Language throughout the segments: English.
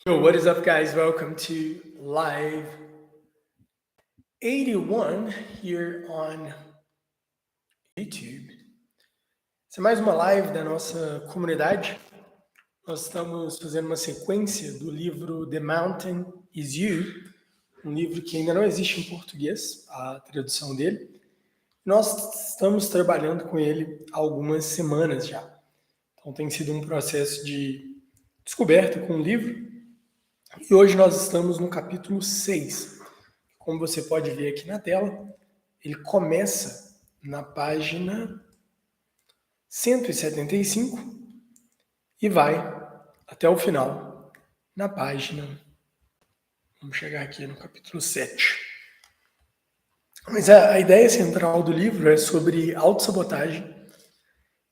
What is up, guys? Welcome to Live 81 here on YouTube. Essa é mais uma live da nossa comunidade. Nós estamos fazendo uma sequência do livro The Mountain Is You, um livro que ainda não existe em português, a tradução dele. Nós estamos trabalhando com ele há algumas semanas já. Então tem sido um processo de descoberta com o livro. E hoje nós estamos no capítulo 6. Como você pode ver aqui na tela, ele começa na página 175 e vai até o final na página... Vamos chegar aqui no capítulo 7. Mas a ideia central do livro é sobre autossabotagem.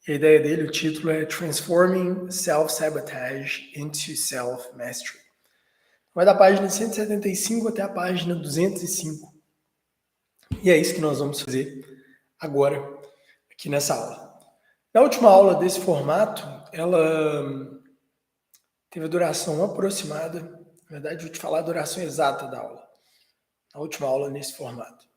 E a ideia dele, o título é Transforming Self-Sabotage into Self-Mastery. Vai da página 175 até a página 205. E é isso que nós vamos fazer agora, aqui nessa aula. Na última aula desse formato, ela teve a duração aproximada, na verdade, vou te falar a duração exata da aula. A última aula nesse formato.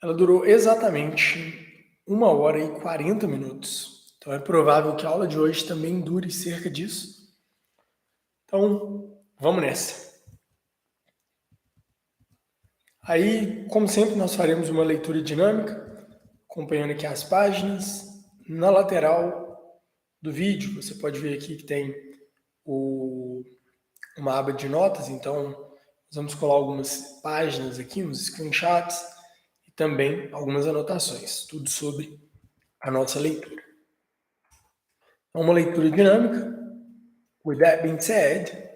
Ela durou exatamente 1 hora e 40 minutos. Então é provável que a aula de hoje também dure cerca disso. Então, vamos nessa. Aí, como sempre, nós faremos uma leitura dinâmica, acompanhando aqui as páginas. Na lateral do vídeo, você pode ver aqui que tem uma aba de notas, então nós vamos colar algumas páginas aqui, uns screenshots, e também algumas anotações, tudo sobre a nossa leitura. Então, uma leitura dinâmica. With that being said,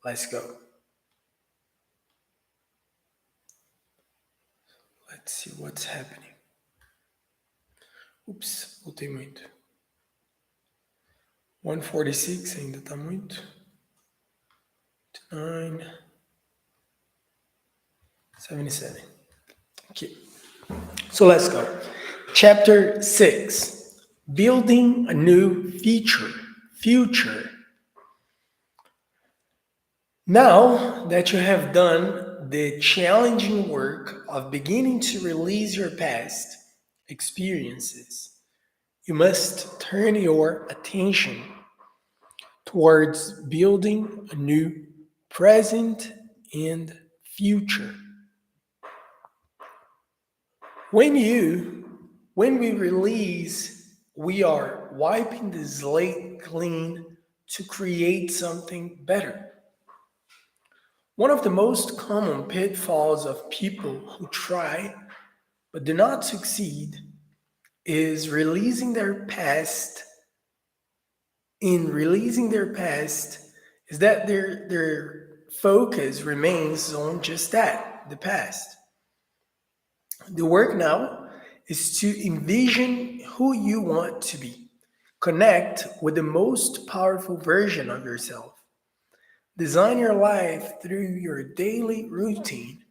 let's go. Let's see what's happening. Ups, voltei muito. 146 ainda está muito. 9, 77. Okay. So let's go. Chapter 6. Building a new future. Now that you have done the challenging work of beginning to release your past experiences, you must turn your attention towards building a new present and future. When we release, we are wiping the slate clean to create something better. One of the most common pitfalls of people who try but do not succeed is releasing their past. In releasing their past, is that their focus remains on just that, the past. The work now is to envision who you want to be. Connect with the most powerful version of yourself. Design your life through your daily routine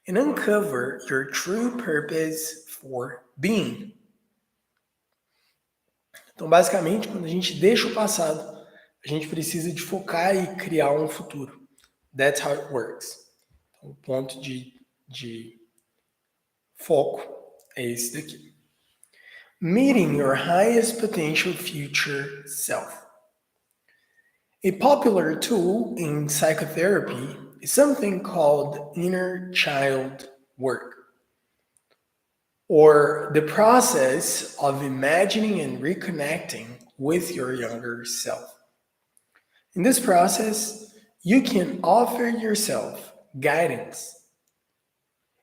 and uncover your true purpose for being. Então, basicamente, quando a gente deixa o passado, a gente precisa de focar e criar um futuro. That's how it works. Então, o ponto de foco é esse daqui. Meeting your highest potential future self. A popular tool in psychotherapy is something called InnerChild Work, or the process of imagining and reconnecting with your younger self. In this process, you can offer yourself guidance,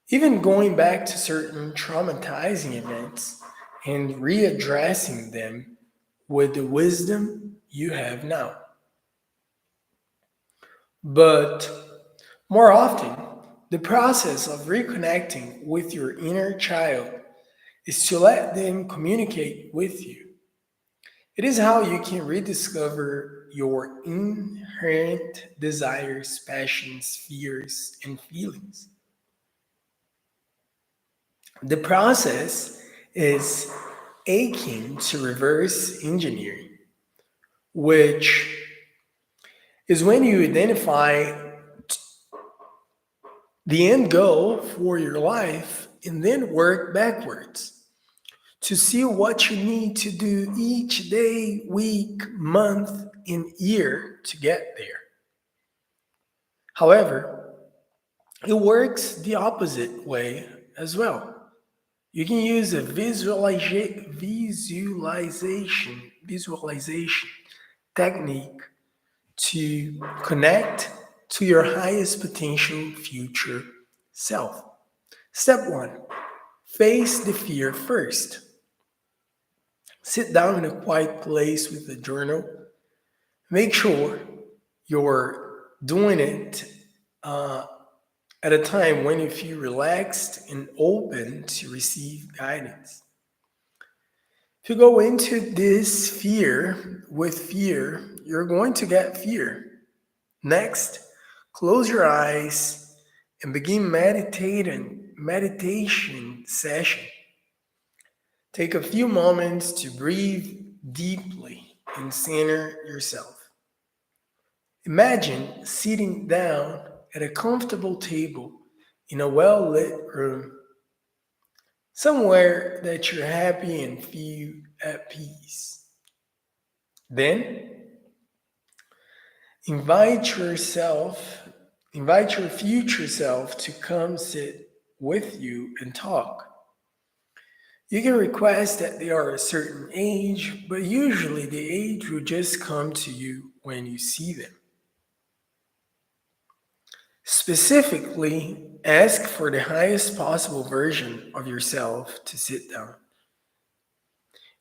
even going back to certain traumatizing events and readdressing them with the wisdom you have now. But more often, the process of reconnecting with your inner child is to let them communicate with you. It is how you can rediscover your inherent desires, passions, fears, and feelings. The process is akin to reverse engineering, which is when you identify the end goal for your life and then work backwards to see what you need to do each day, week, month, and year to get there. However, it works the opposite way as well. You can use a visualization technique to connect to your highest potential future self. Step one, face the fear first. Sit down in a quiet place with a journal. Make sure you're doing it uh, at a time when you feel relaxed and open to receive guidance. If you go into this fear with fear, you're going to get fear. Next, close your eyes and begin meditation session. Take a few moments to breathe deeply and center yourself. Imagine sitting down at a comfortable table in a well-lit room, somewhere that you're happy and feel at peace. Then invite yourself, invite your future self to come sit with you and talk. You can request that they are a certain age, but usually the age will just come to you when you see them. Specifically, ask for the highest possible version of yourself to sit down.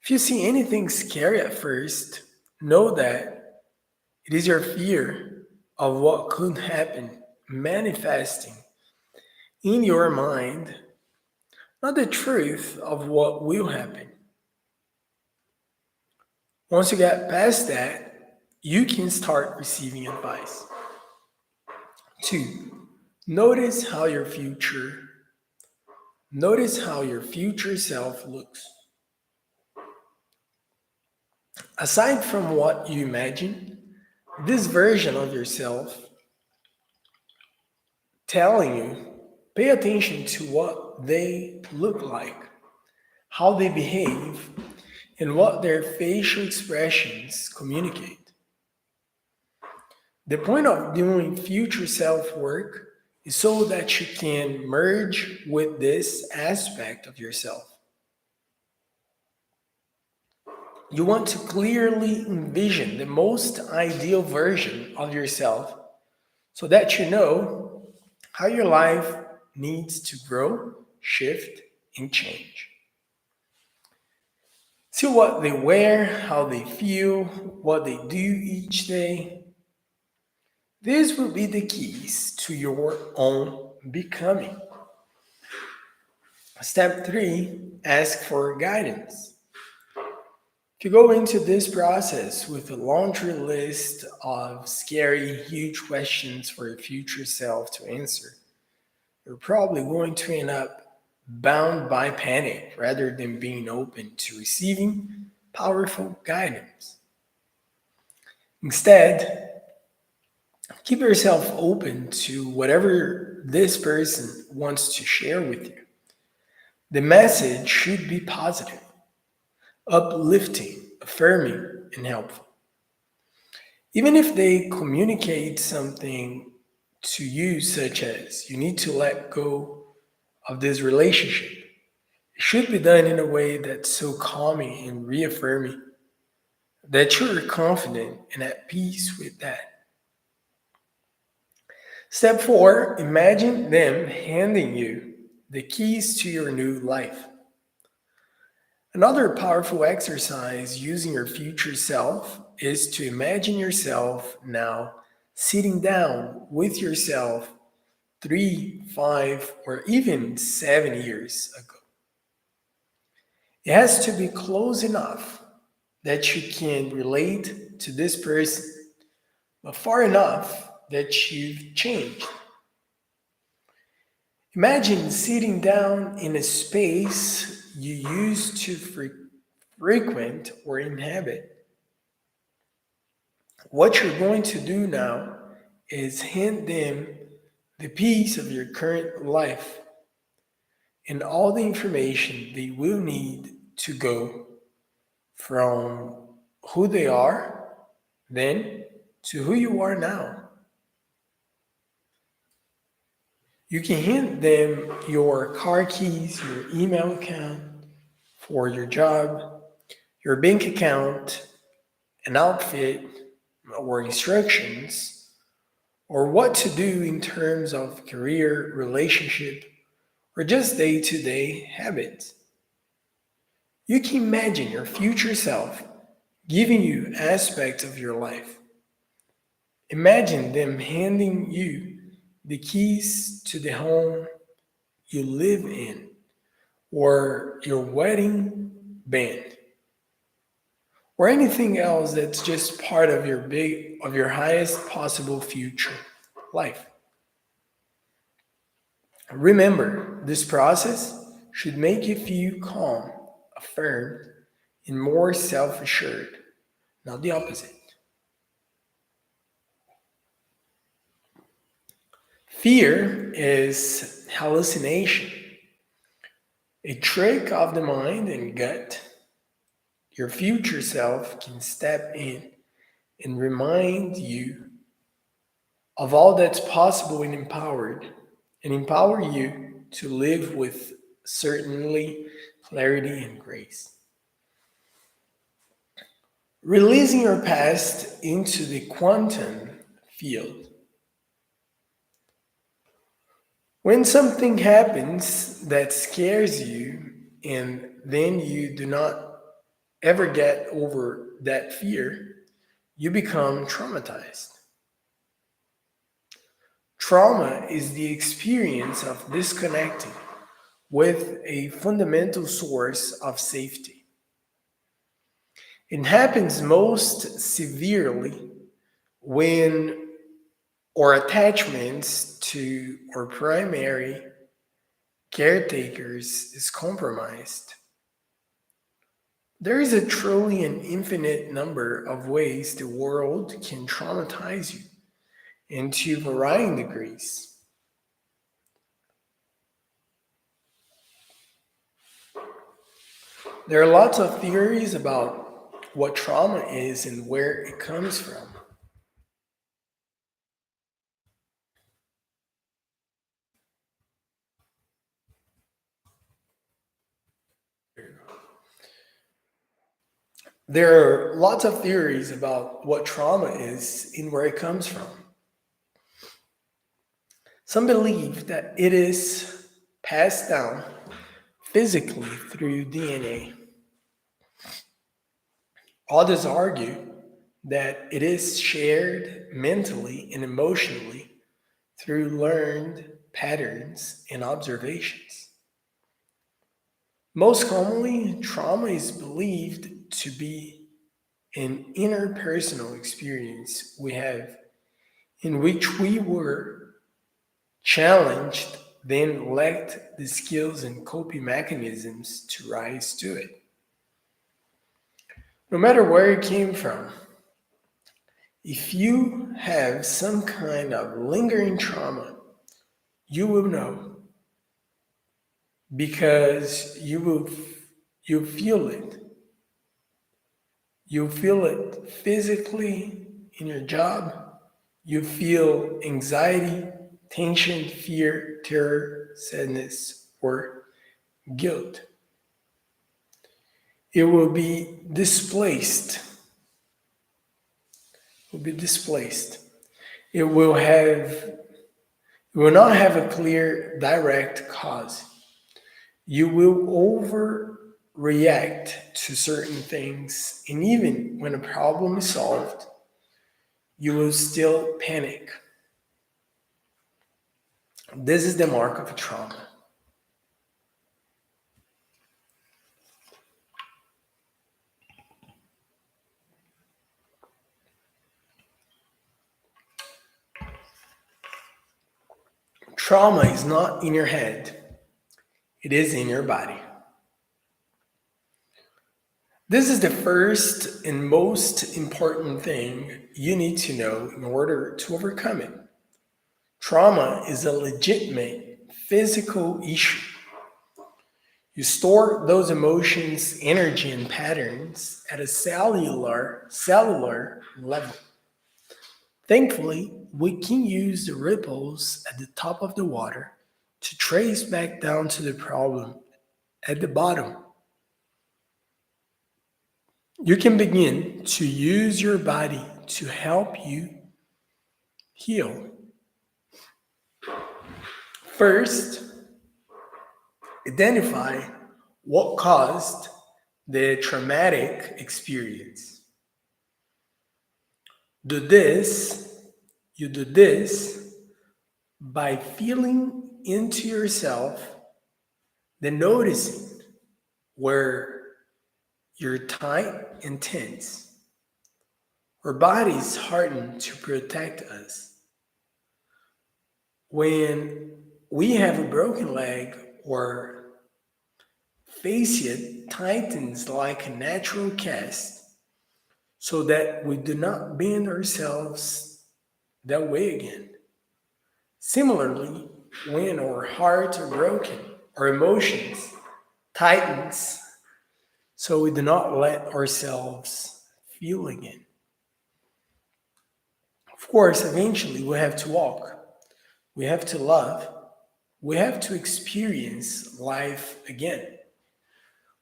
If you see anything scary at first, know that it is your fear of what could happen manifesting in your mind, not the truth of what will happen. Once you get past that, you can start receiving advice. Two, notice how your future notice how your future self looks. Aside from what you imagine, this version of yourself telling you, pay attention to what they look like, how they behave, and what their facial expressions communicate. The point of doing future self work is so that you can merge with this aspect of yourself. You want to clearly envision the most ideal version of yourself so that you know how your life needs to grow, shift, and change. See what they wear, how they feel, what they do each day. These will be the keys to your own becoming. Step three, ask for guidance. If you go into this process with a laundry list of scary, huge questions for your future self to answer, you're probably going to end up bound by panic rather than being open to receiving powerful guidance. Instead, keep yourself open to whatever this person wants to share with you. The message should be positive, uplifting, affirming, and helpful. Even if they communicate something to you, such as you need to let go of this relationship, it should be done in a way that's so calming and reaffirming that you're confident and at peace with that. Step four, imagine them handing you the keys to your new life. Another powerful exercise using your future self is to imagine yourself now sitting down with yourself 3, 5, or even 7 years ago. It has to be close enough that you can relate to this person, but far enough that you've changed. Imagine sitting down in a space you used to frequent or inhabit. What you're going to do now is hand them the piece of your current life and all the information they will need to go from who they are then to who you are now. You can hand them your car keys, your email account for your job, your bank account, an outfit, or instructions, or what to do in terms of career, relationship, or just day to day habits. You can imagine your future self giving you aspects of your life. Imagine them handing you the keys to the home you live in or your wedding band or anything else that's just part of your highest possible future life. Remember, this process should make you feel calm, affirmed, and more self-assured, not the opposite. Fear is hallucination, a trick of the mind and gut. Your future self can step in and remind you of all that's possible and empower you to live with certainty, clarity, and grace. Releasing your past into the quantum field. When something happens that scares you and then you do not ever get over that fear, you become traumatized. Trauma is the experience of disconnecting with a fundamental source of safety. It happens most severely when our attachments to our primary caretakers is compromised. There is a truly an infinite number of ways the world can traumatize you, and to varying degrees. There are lots of theories about what trauma is and where it comes from. There are lots of theories about what trauma is and where it comes from. Some believe that it is passed down physically through DNA. Others argue that it is shared mentally and emotionally through learned patterns and observations. Most commonly, trauma is believed to be an interpersonal experience we have in which we were challenged, then lacked the skills and coping mechanisms to rise to it. No matter where it came from, if you have some kind of lingering trauma, you will know because you feel it. You feel it physically in your job. You feel anxiety, tension, fear, terror, sadness, or guilt. It will be displaced. Will be displaced. It will have it will not have a clear direct cause. You will overreact to certain things, and even when a problem is solved, you will still panic. This is the mark of a trauma. Trauma is not in your head, it is in your body. This is the first and most important thing you need to know in order to overcome it. Trauma is a legitimate physical issue. You store those emotions, energy, and patterns at a cellular level. Thankfully, we can use the ripples at the top of the water to trace back down to the problem at the bottom. You can begin to use your body to help you heal. First, identify what caused the traumatic experience. Do this, you do this by feeling into yourself, then noticing where you're tight and tense. Our bodies harden to protect us. When we have a broken leg or fascia tightens like a natural cast so that we do not bend ourselves that way again. Similarly, when our hearts are broken, our emotions tightens so we do not let ourselves feel again. Of course, eventually we have to walk, we have to love, we have to experience life again.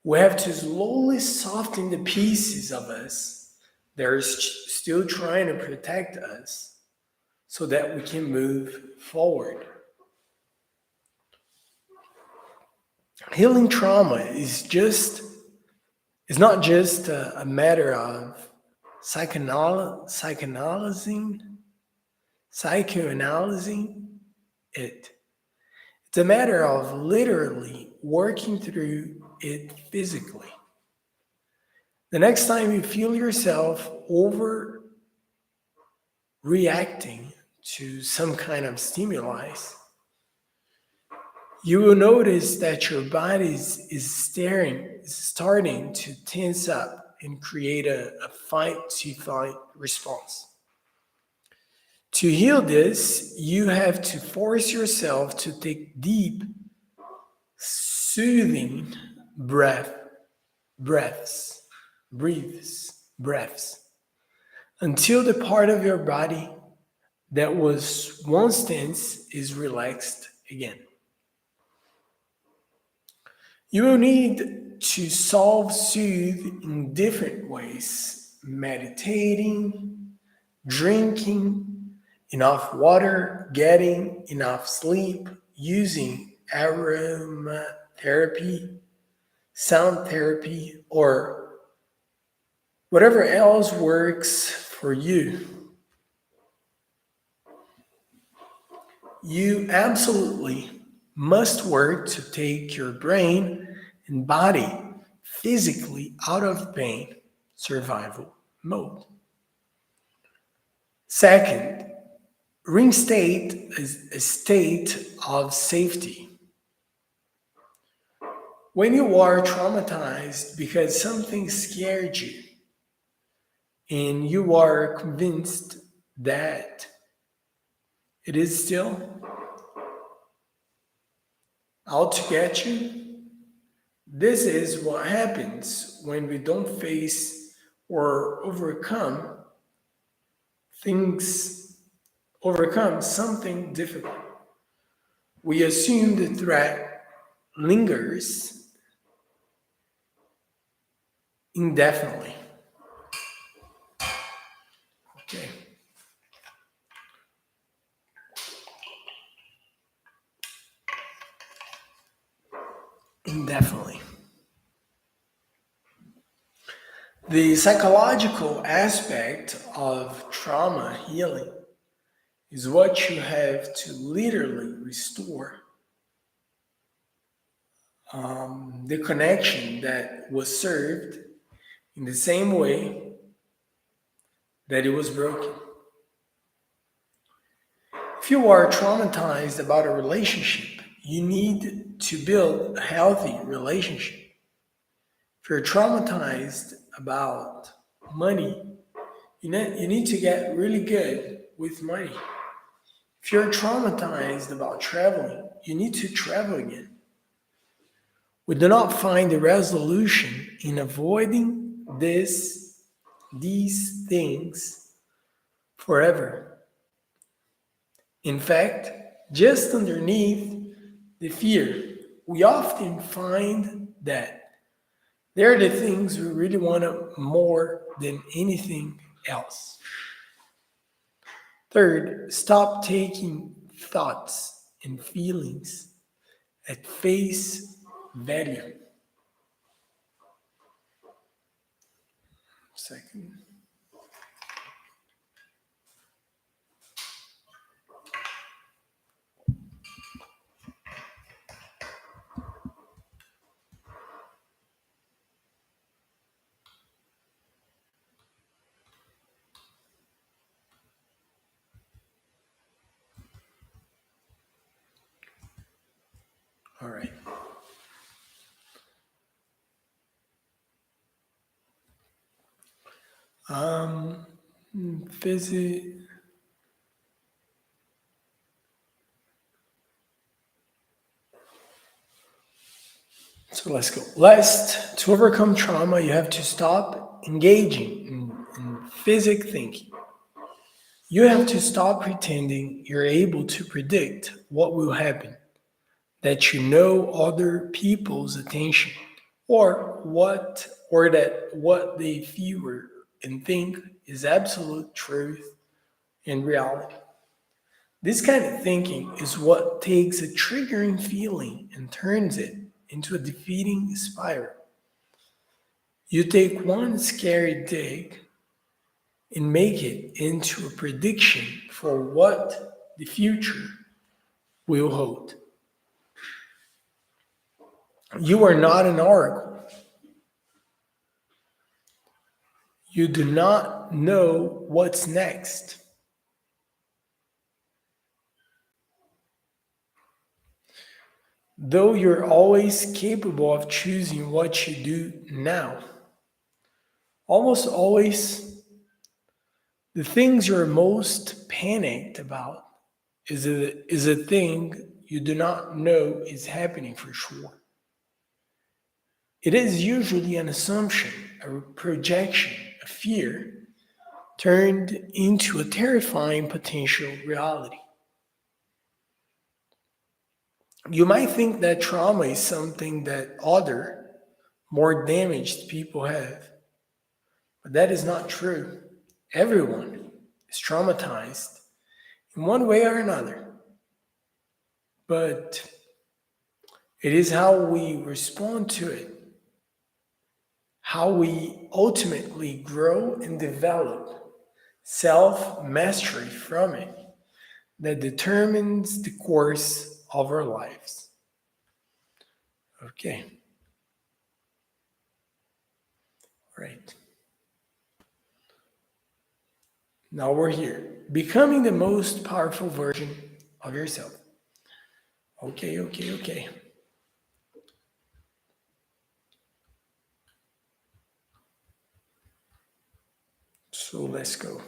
We have to slowly soften the pieces of us that are still trying to protect us so that we can move forward. Healing trauma is not just a matter of psychoanalyzing it. It's a matter of literally working through it physically. The next time you feel yourself overreacting to some kind of stimuli, you will notice that your body is starting to tense up and create a fight response. To heal this, you have to force yourself to take deep, soothing breaths, until the part of your body that was once tense is relaxed again. You will need to soothe in different ways: meditating, drinking enough water, getting enough sleep, using aromatherapy, sound therapy, or whatever else works for you. You absolutely must work to take your brain and body physically out of pain survival mode. Second, reinstate a state of safety. When you are traumatized because something scared you and you are convinced that it is still out to get you, this is what happens when we don't face or overcome something difficult. We assume the threat lingers indefinitely. Okay. Indefinitely. The psychological aspect of trauma healing is what you have to literally restore the connection that was served in the same way that it was broken. If you are traumatized about a relationship, you need to build a healthy relationship. If If you're traumatized about money, you need to get really good with money. If you're traumatized about traveling, you need to travel again. We do not find a resolution in avoiding these things forever. In fact, just underneath the fear, we often find that they're the things we really want more than anything else. Third, stop taking thoughts and feelings at face value. Second. All right. Visit. So let's go. Last, to overcome trauma, you have to stop engaging in physic thinking. You have to stop pretending you're able to predict what will happen, that you know other people's attention, or that what they feel and think is absolute truth and reality. This kind of thinking is what takes a triggering feeling and turns it into a defeating spiral. You take one scary dig and make it into a prediction for what the future will hold. You are not an oracle. You do not know what's next. Though you're always capable of choosing what you do now, almost always the things you're most panicked about is a thing you do not know is happening for sure. It is usually an assumption, a projection, a fear turned into a terrifying potential reality. You might think that trauma is something that other, more damaged people have, but that is not true. Everyone is traumatized in one way or another, but it is how we respond to it, how we ultimately grow and develop self mastery from it, that determines the course of our lives. Okay. Right. Now we're here. Becoming the most powerful version of yourself. Okay. So let's go.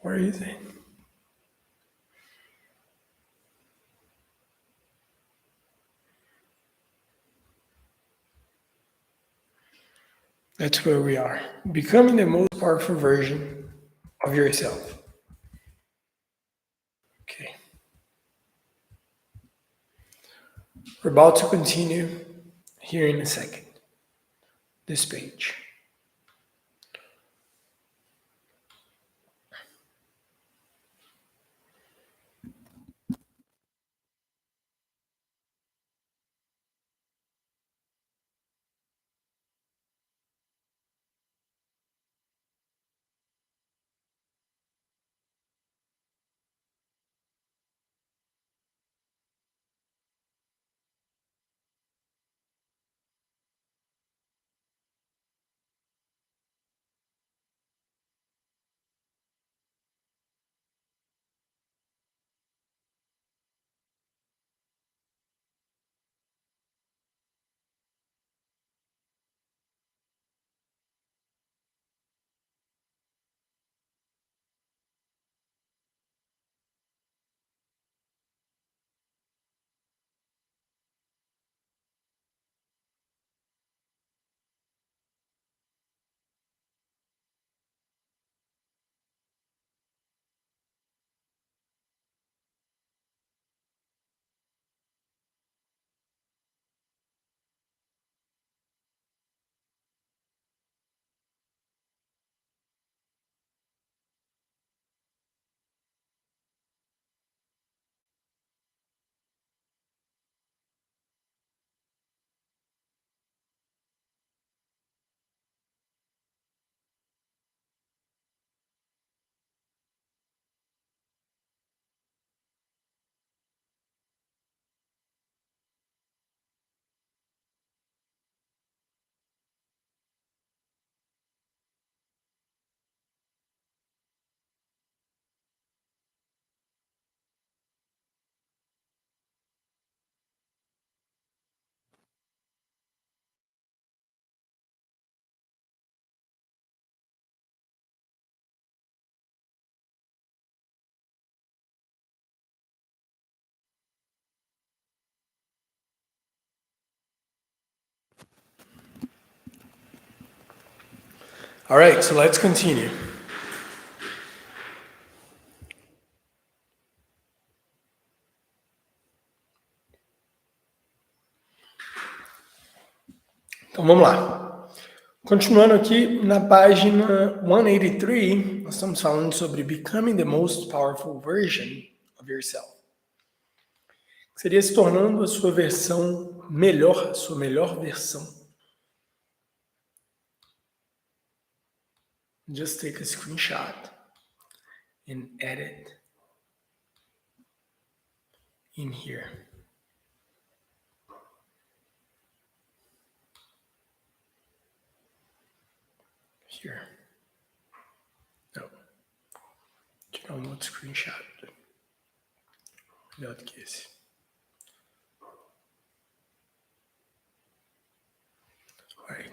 Where is it? That's where we are. Becoming the most powerful version of yourself. Okay. We're about to continue here in a second. This page. All right, so let's continue. Então vamos lá. Continuando aqui na página 183, nós estamos falando sobre becoming the most powerful version of yourself. Seria se tornando a sua versão melhor, a sua melhor versão. Just take a screenshot and edit in here. Here. No. Tirar um outro screenshot. Melhor do que esse. All right.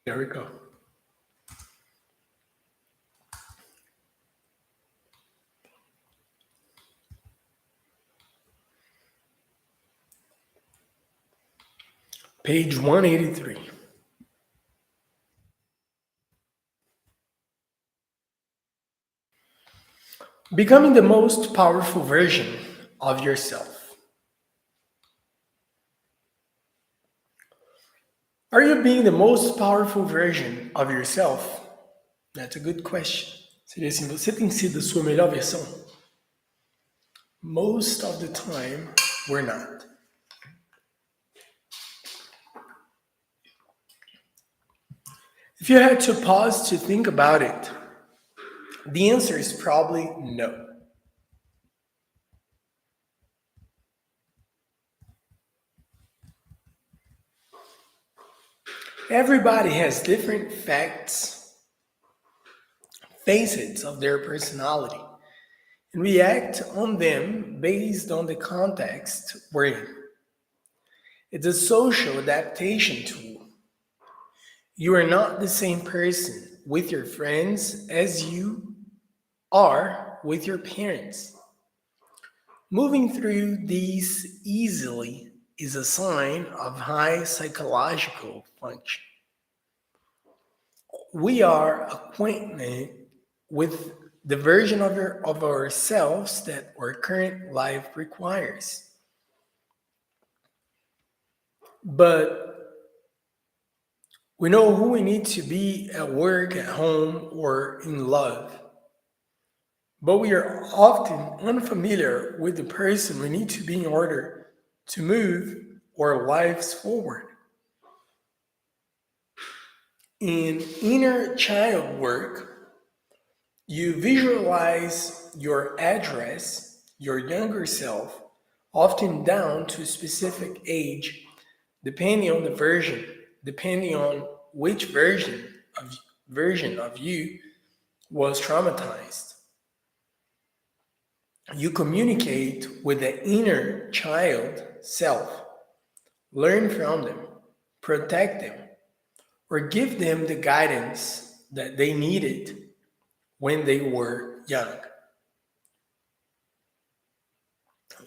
There we go. Page 183. Becoming the most powerful version of yourself. Are you being the most powerful version of yourself? That's a good question. Seria assim, você tem sido a sua melhor versão? Most of the time, we're not. If you had to pause to think about it, the answer is probably no. Everybody has different facets of their personality, and we act on them based on the context we're in. It's a social adaptation tool. You are not the same person with your friends as you are with your parents. Moving through these easily is a sign of high psychological function. We are acquainted with the version of ourselves that our current life requires. But we know who we need to be at work, at home, or in love. But we are often unfamiliar with the person we need to be in order to move our lives forward. In InnerChild Work, you visualize your address, your younger self, often down to a specific age, depending on the version, depending on which version of you was traumatized. You communicate with the inner child self, learn from them, protect them, or give them the guidance that they needed when they were young.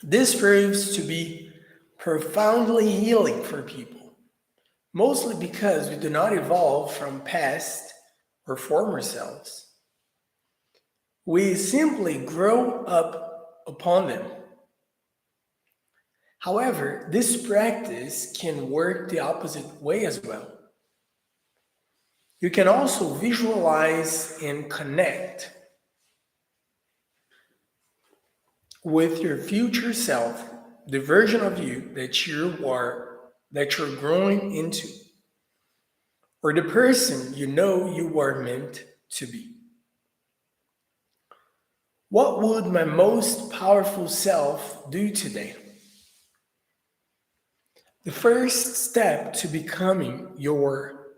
This proves to be profoundly healing for people, mostly because we do not evolve from past or former selves. We simply grow up upon them. However, this practice can work the opposite way as well. You can also visualize and connect with your future self, the version of you that you're growing into, or the person you know you are meant to be. What would my most powerful self do today? The first step to becoming your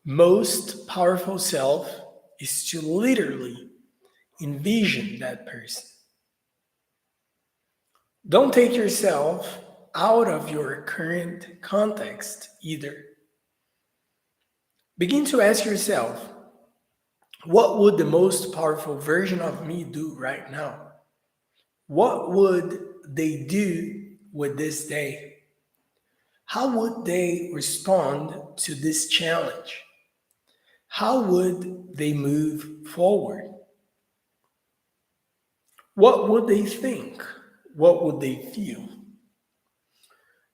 most powerful self is to literally envision that person. Don't take yourself out of your current context either. Begin to ask yourself, What would the most powerful version of me do right now? What would they do with this day? How would they respond to this challenge? How would they move forward? What would they think? What would they feel?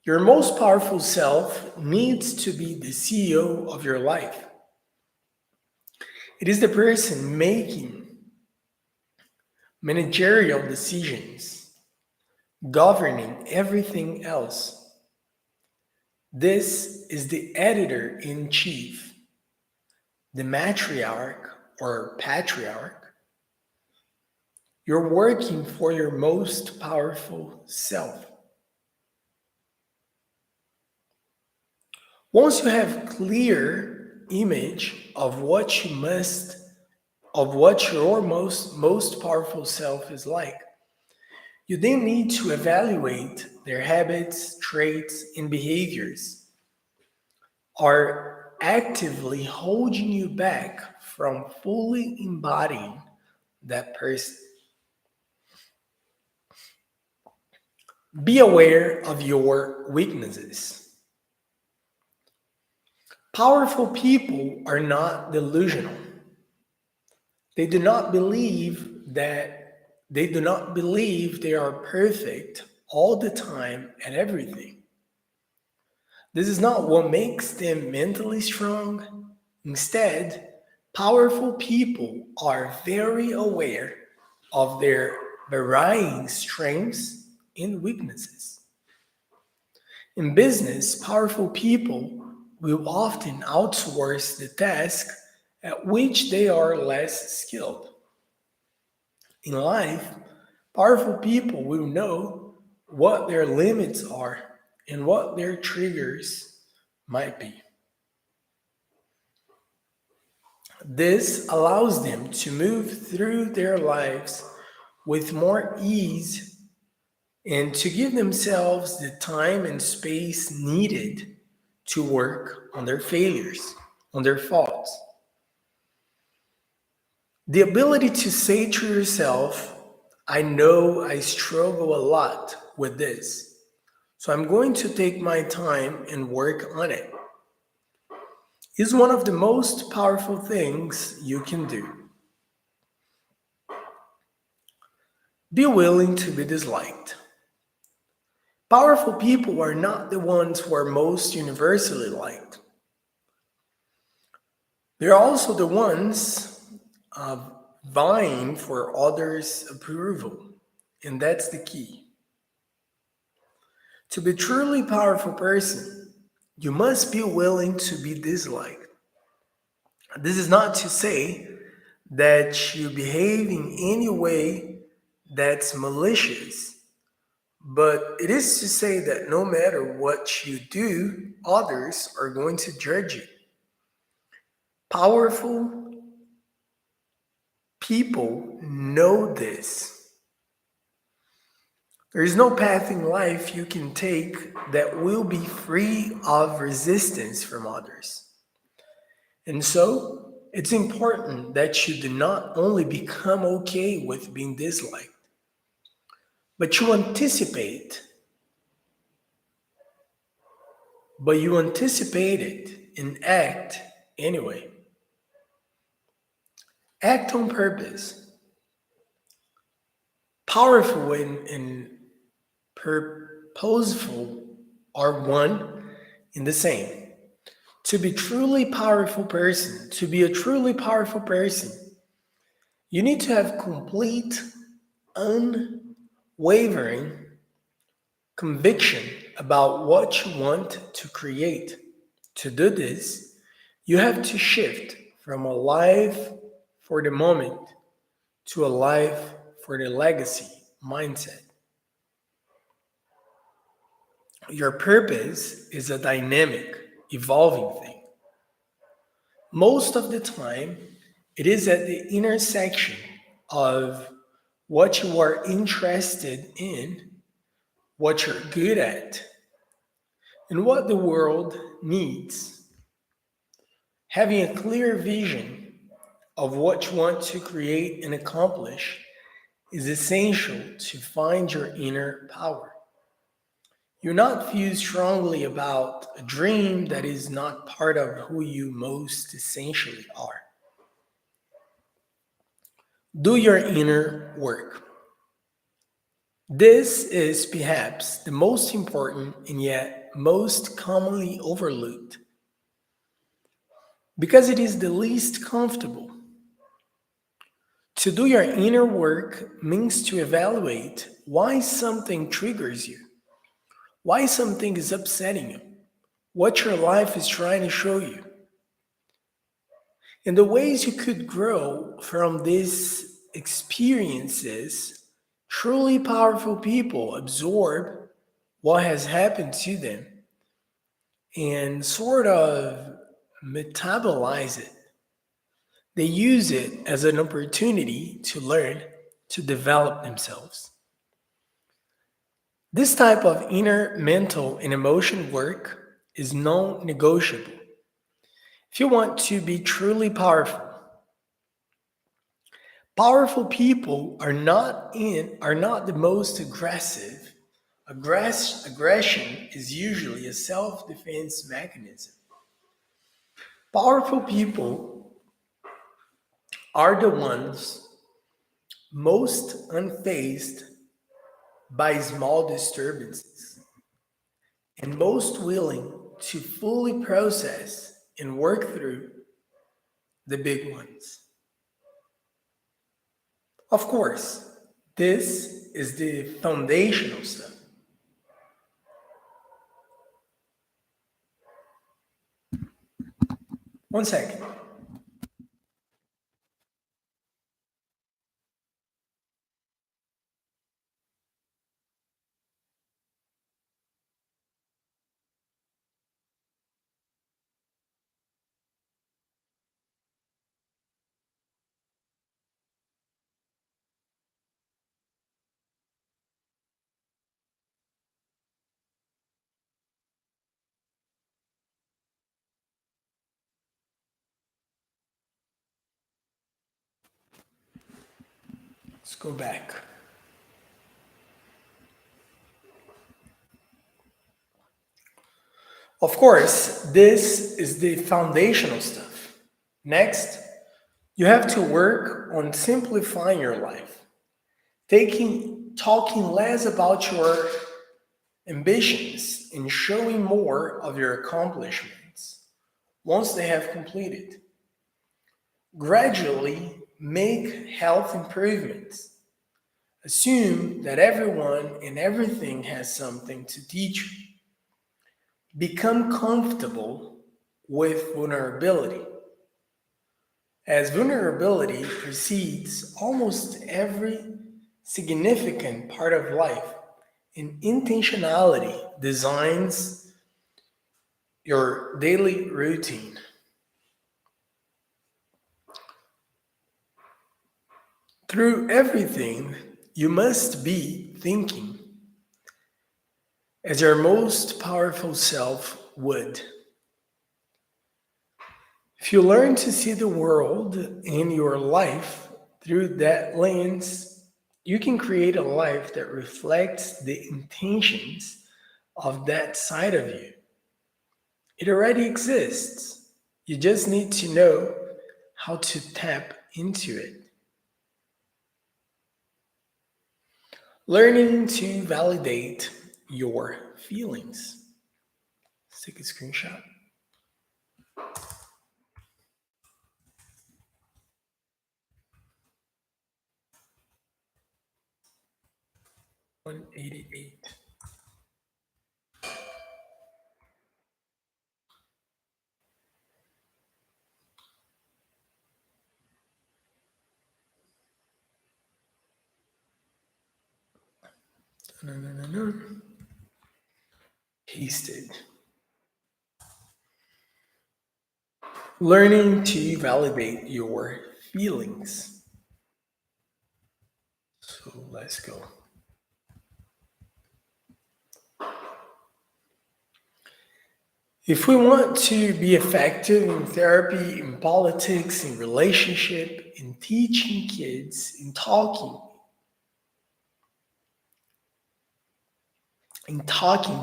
Your most powerful self needs to be the CEO of your life. It is the person making managerial decisions, governing everything else. This is the editor in chief, the matriarch or patriarch. You're working for your most powerful self. Once you have clear image of what you must, of what your most powerful self is like, you then need to evaluate their habits, traits, and behaviors are actively holding you back from fully embodying that person. Be aware of your weaknesses. Powerful people are not delusional. They do not believe they are perfect all the time at everything. This is not what makes them mentally strong. Instead, powerful people are very aware of their varying strengths and weaknesses. In business, powerful people will often outsource the task at which they are less skilled. In life, powerful people will know what their limits are and what their triggers might be. This allows them to move through their lives with more ease and to give themselves the time and space needed to work on their failures, on their faults. The ability to say to yourself, I know I struggle a lot with this, so I'm going to take my time and work on it, is one of the most powerful things you can do. Be willing to be disliked. Powerful people are not the ones who are most universally liked. They're also the ones uh, vying for others' approval, and that's the key. To be a truly powerful person, you must be willing to be disliked. This is not to say that you behave in any way that's malicious, but it is to say that no matter what you do, others are going to judge you. Powerful people know this. There is no path in life you can take that will be free of resistance from others. And so, it's important that you do not only become okay with being disliked, but you anticipate it and act anyway. Act on purpose. Powerful and purposeful are one and the same. To be a truly powerful person, you need to have complete, unwavering conviction about what you want to create. To do this, you have to shift from a life for the moment to a life for the legacy mindset. Your purpose is a dynamic, evolving thing. Most of the time, it is at the intersection of what you are interested in, what you're good at, and what the world needs. Having a clear vision of what you want to create and accomplish is essential to find your inner power. You not feel strongly about a dream that is not part of who you most essentially are. Do your inner work. This is perhaps the most important and yet most commonly overlooked because it is the least comfortable. To do your inner work means to evaluate why something triggers you, why something is upsetting you, what your life is trying to show you, and the ways you could grow from these experiences. Truly powerful people absorb what has happened to them and sort of metabolize it. They use it as an opportunity to learn, to develop themselves. This type of inner mental and emotion work is non negotiable. If you want to be truly powerful, powerful people are not the most aggressive. Aggression is usually a self-defense mechanism. Powerful people are the ones most unfazed by small disturbances and most willing to fully process and work through the big ones. Of course, this is the foundational stuff. One second. Let's go back. Of course, this is the foundational stuff. Next, you have to work on simplifying your life, talking less about your ambitions and showing more of your accomplishments once they have completed. Gradually make health improvements. Assume that everyone and everything has something to teach you. Become comfortable with vulnerability. As vulnerability precedes almost every significant part of life, and intentionality designs your daily routine. Through everything, you must be thinking as your most powerful self would. If you learn to see the world and your life through that lens, you can create a life that reflects the intentions of that side of you. It already exists. You just need to know how to tap into it. Learning to validate your feelings. Let's take a screenshot. 188. No, no, no, no. Pasted. Learning to validate your feelings. So let's go. If we want to be effective in therapy, in politics, in relationship, in teaching kids, in talking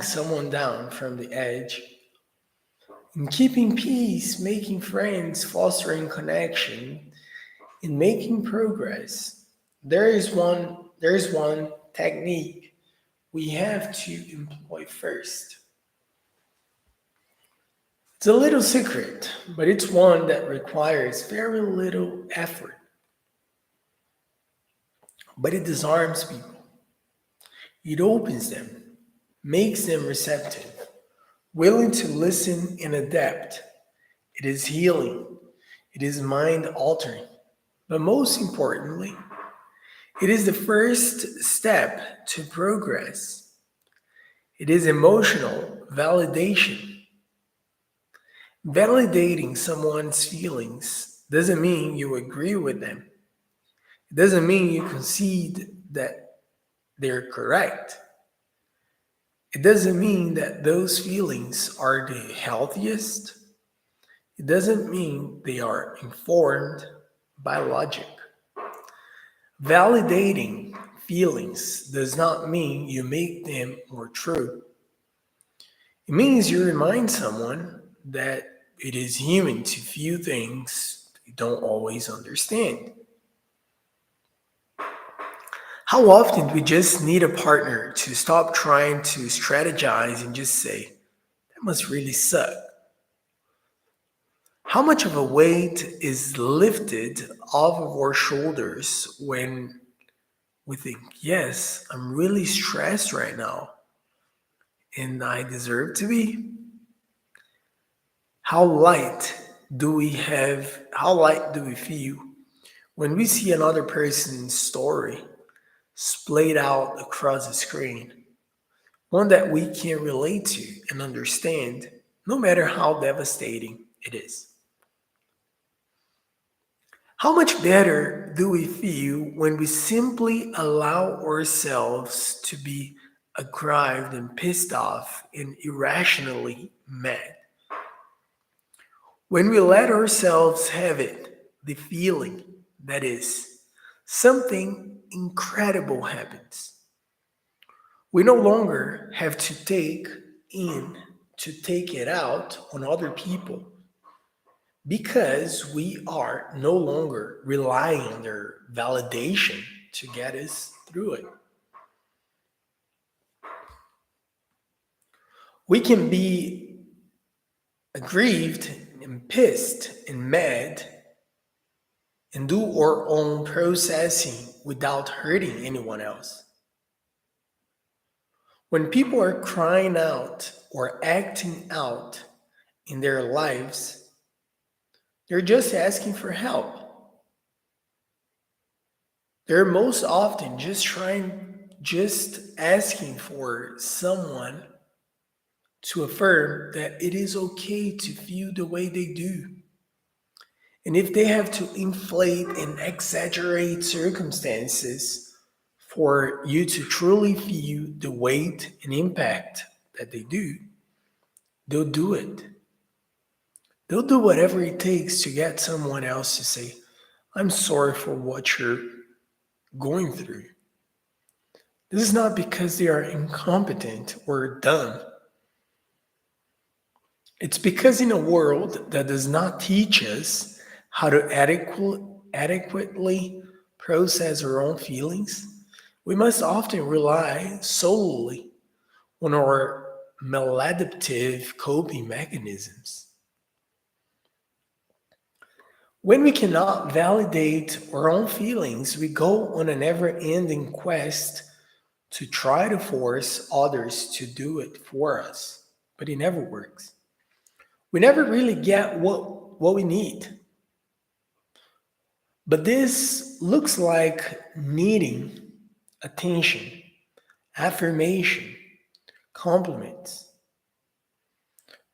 someone down from the edge, in keeping peace, making friends, fostering connection, in making progress, there is one technique we have to employ first. It's a little secret, but it's one that requires very little effort, but it disarms people. It opens them, makes them receptive, willing to listen and adapt. It is healing. It is mind altering. But most importantly, it is the first step to progress. It is emotional validation. Validating someone's feelings doesn't mean you agree with them. It doesn't mean you concede that they're correct. It doesn't mean that those feelings are the healthiest. It doesn't mean they are informed by logic. Validating feelings does not mean you make them more true. It means you remind someone that it is human to feel things they don't always understand. How often do we just need a partner to stop trying to strategize and just say, that must really suck? How much of a weight is lifted off of our shoulders when we think, yes, I'm really stressed right now and I deserve to be? How light do we feel when we see another person's story splayed out across the screen? One that we can relate to and understand, no matter how devastating it is. How much better do we feel when we simply allow ourselves to be aggrieved and pissed off and irrationally mad? When we let ourselves have it, the feeling that is, something incredible happens. We no longer have to take it out on other people because we are no longer relying on their validation to get us through it. We can be aggrieved and pissed and mad and do our own processing without hurting anyone else. When people are crying out or acting out in their lives, they're just asking for help. They're most often just asking for someone to affirm that it is okay to feel the way they do. And if they have to inflate and exaggerate circumstances for you to truly feel the weight and impact that they do, they'll do it. They'll do whatever it takes to get someone else to say, I'm sorry for what you're going through. This is not because they are incompetent or dumb. It's because in a world that does not teach us how to adequately process our own feelings, we must often rely solely on our maladaptive coping mechanisms. When we cannot validate our own feelings, we go on a never ending quest to try to force others to do it for us, but it never works. We never really get what we need. But this looks like needing attention, affirmation, compliments.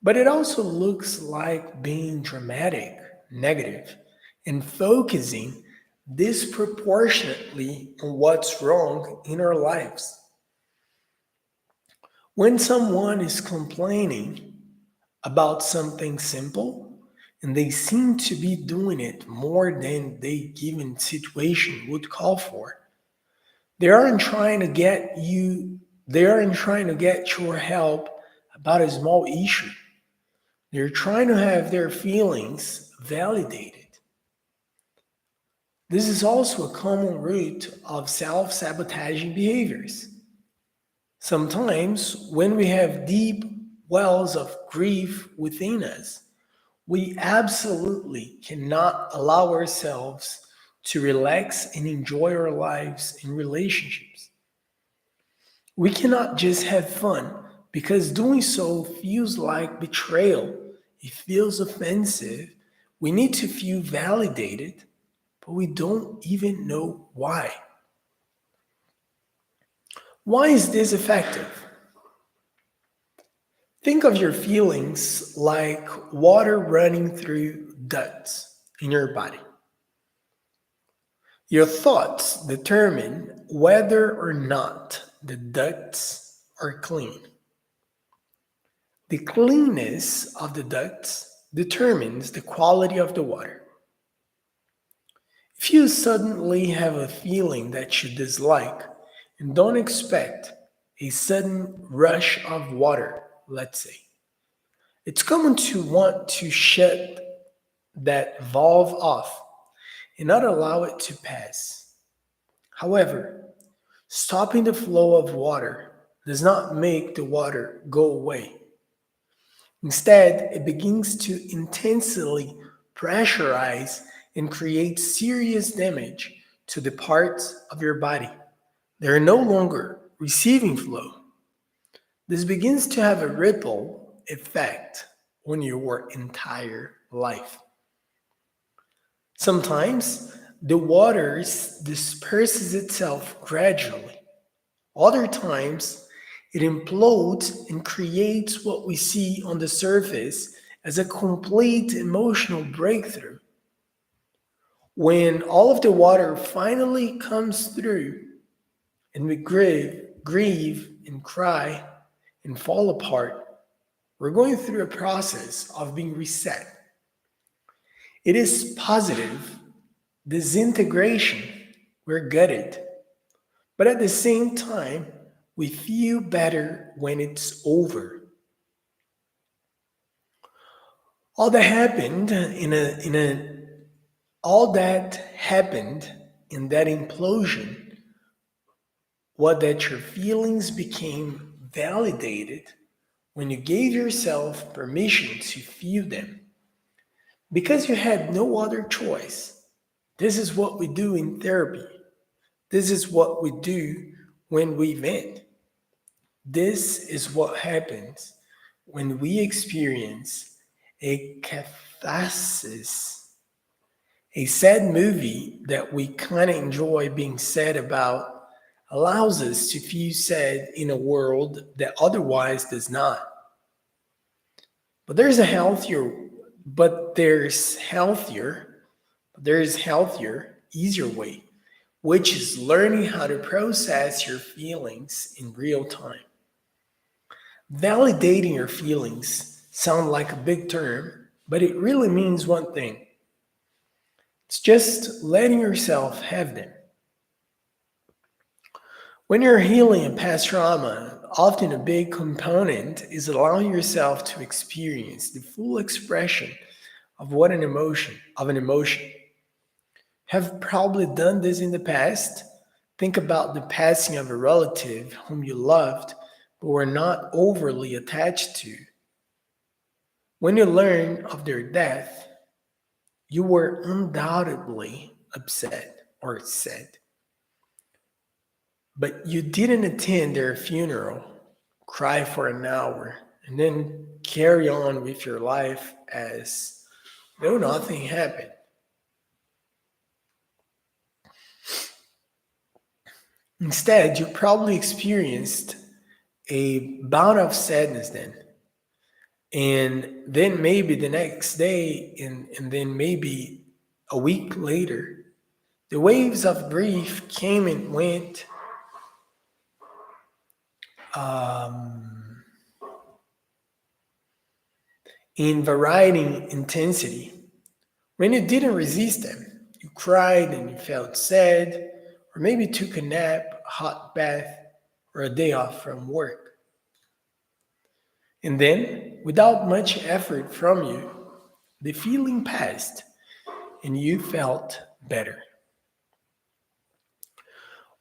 But it also looks like being dramatic, negative, and focusing disproportionately on what's wrong in our lives. When someone is complaining, about something simple, and they seem to be doing it more than the given situation would call for. They aren't trying to get you, they aren't trying to get your help about a small issue. They're trying to have their feelings validated. This is also a common root of self sabotaging behaviors. Sometimes, when we have deep wells of grief within us, we absolutely cannot allow ourselves to relax and enjoy our lives and relationships. We cannot just have fun because doing so feels like betrayal. It feels offensive. We need to feel validated, but we don't even know why. Why is this effective? Think of your feelings like water running through ducts in your body. Your thoughts determine whether or not the ducts are clean. The cleanness of the ducts determines the quality of the water. If you suddenly have a feeling that you dislike and don't expect a sudden rush of water, let's say, it's common to want to shut that valve off and not allow it to pass. However, stopping the flow of water does not make the water go away. Instead, it begins to intensely pressurize and create serious damage to the parts of your body. They are no longer receiving flow. This begins to have a ripple effect on your entire life. Sometimes the water disperses itself gradually. Other times it implodes and creates what we see on the surface as a complete emotional breakthrough. When all of the water finally comes through and we grieve and cry and fall apart, we're going through a process of being reset. It is positive disintegration. We're gutted. But at the same time, we feel better when it's over. All that happened in a all that happened in that implosion was that your feelings became validated when you gave yourself permission to feel them because you had no other choice. This is what we do in therapy. This is what we do when we vent. This is what happens when we experience a catharsis, a sad movie that we kind of enjoy being sad about allows us to feel sad in a world that otherwise does not. But there's a healthier, but there's healthier, easier way, which is learning how to process your feelings in real time. Validating your feelings sound like a big term, but it really means one thing. It's just letting yourself have them. When you're healing a past trauma, often a big component is allowing yourself to experience the full expression of an emotion. Have probably done this in the past. Think about the passing of a relative whom you loved but were not overly attached to. When you learn of their death, you were undoubtedly upset or sad, but you didn't attend their funeral, cry for an hour, and then carry on with your life as though nothing happened. Instead, you probably experienced a bout of sadness then. And then maybe the next day, and then maybe a week later, the waves of grief came and went. Um, in varying intensity. When you didn't resist them, you cried and you felt sad, or maybe took a nap, a hot bath, or a day off from work. And then, without much effort from you, the feeling passed and you felt better.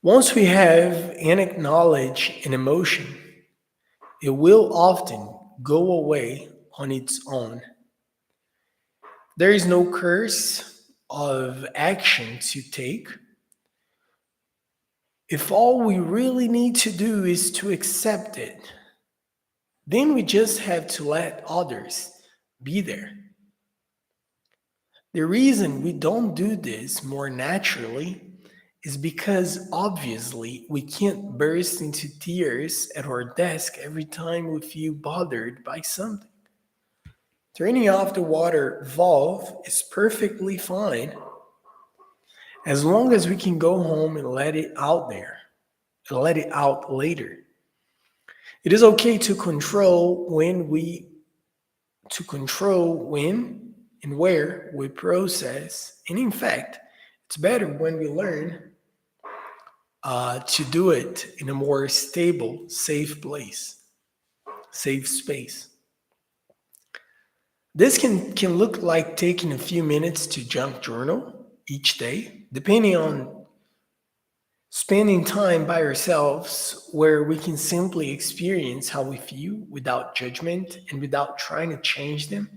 Once we have and acknowledge an emotion, it will often go away on its own. There is no curse of action to take. If all we really need to do is to accept it, then we just have to let others be there. The reason we don't do this more naturally is because obviously we can't burst into tears at our desk every time we feel bothered by something. Turning off the water valve is perfectly fine as long as we can go home and let it out there and let it out later. It is okay to control when and where we process, and in fact, it's better when we learn to do it in a more stable, safe place, safe space. This can look like taking a few minutes to junk journal each day, depending on spending time by ourselves where we can simply experience how we feel without judgment and without trying to change them.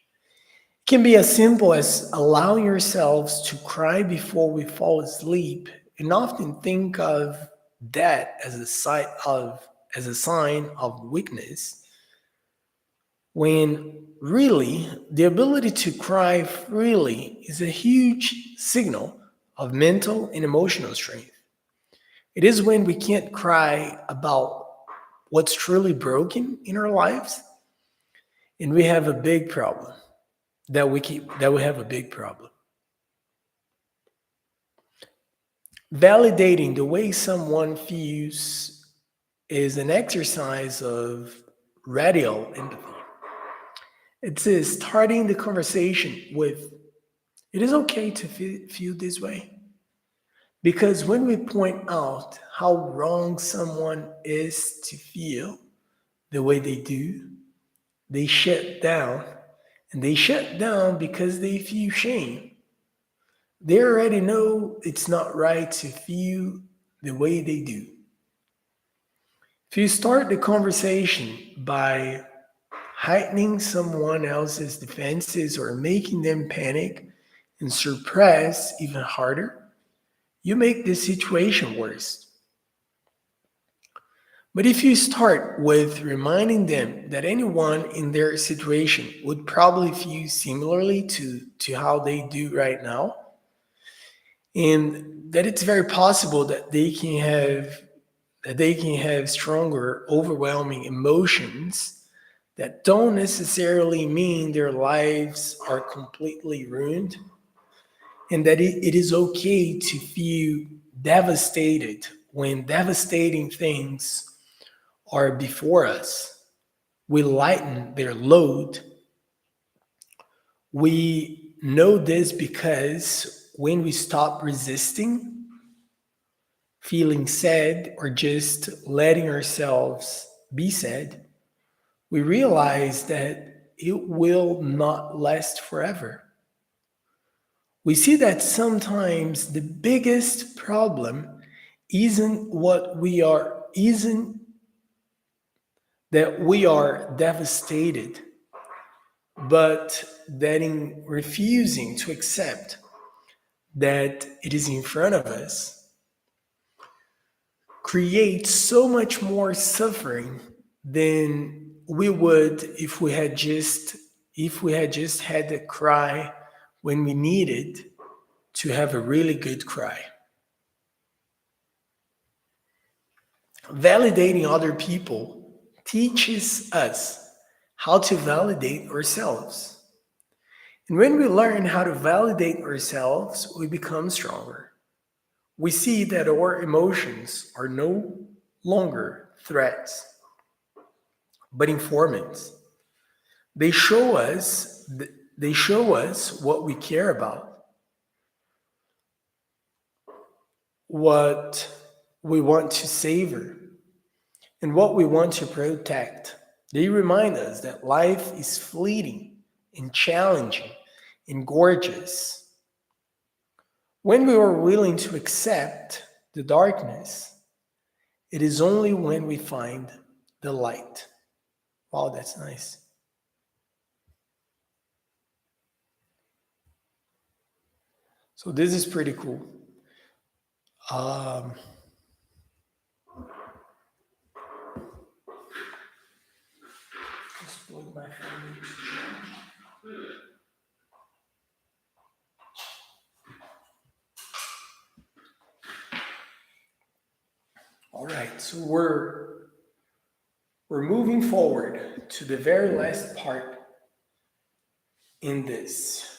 It can be as simple as allowing yourselves to cry before we fall asleep and often think of that as a sign of weakness, when really the ability to cry freely is a huge signal of mental and emotional strength. It is when we can't cry about what's truly broken in our lives, and we have a big problem. That we have a big problem. Validating the way someone feels is an exercise of radial empathy. It says starting the conversation with, it is okay to feel this way. Because when we point out how wrong someone is to feel the way they do, they shut down. And they shut down because they feel shame. They already know it's not right to feel the way they do. If you start the conversation by heightening someone else's defenses or making them panic and suppress even harder, you make the situation worse. But if you start with reminding them that anyone in their situation would probably feel similarly to how they do right now, and that it's very possible that they can have stronger, overwhelming emotions that don't necessarily mean their lives are completely ruined, and that it is okay to feel devastated when devastating things are before us. We lighten their load. We know this because when we stop resisting, feeling sad, or just letting ourselves be sad, we realize that it will not last forever. We see that sometimes the biggest problem isn't that we are devastated, but that in refusing to accept that it is in front of us creates so much more suffering than we would if we had just had the cry when we needed to have a really good cry. Validating other people teaches us how to validate ourselves. And when we learn how to validate ourselves, we become stronger. We see that our emotions are no longer threats, but informants. They show us what we care about, what we want to savor, and what we want to protect. They remind us that life is fleeting and challenging and gorgeous. When we are willing to accept the darkness, it is only when we find the light. Wow, that's nice. So this is pretty cool. Um, just plug my phone in. All right, so we're moving forward to the very last part in this.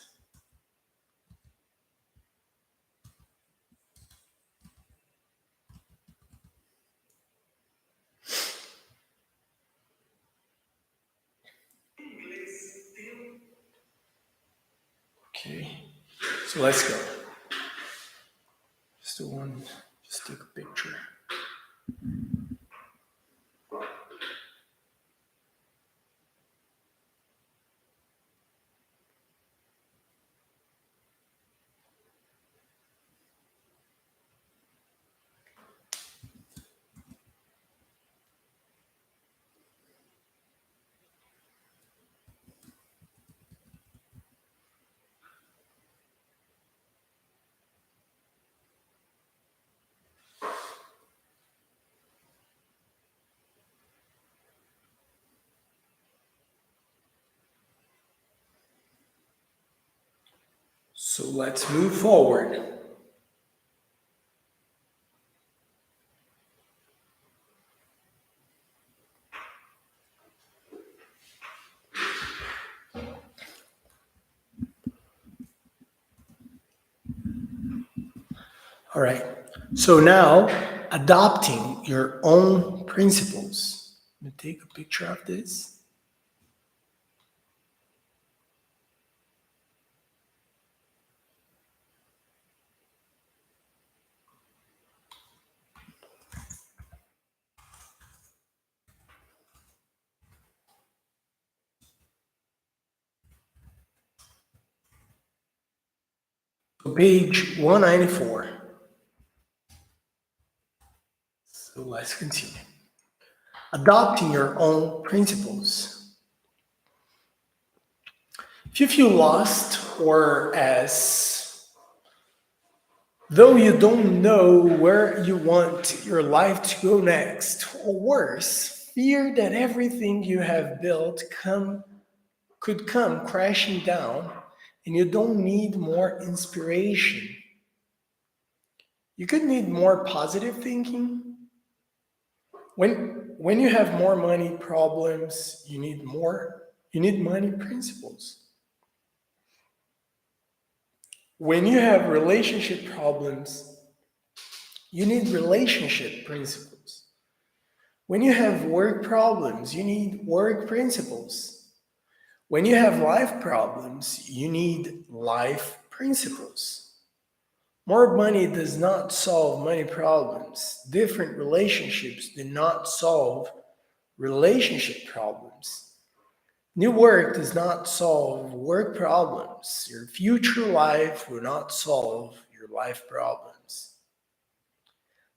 Okay, so let's go. Just take a picture. So let's move forward. All right. So now, adopting your own principles. Let me take a picture of this. So page 194. So let's continue. Adopting your own principles. If you feel lost or as though you don't know where you want your life to go next, or worse, fear that everything you have built could come crashing down and you don't need more inspiration. You could need more positive thinking. When you have more money problems, you need money principles. When you have relationship problems, you need relationship principles. When you have work problems, you need work principles. When you have life problems, you need life principles. More money does not solve money problems. Different relationships do not solve relationship problems. New work does not solve work problems. Your future life will not solve your life problems.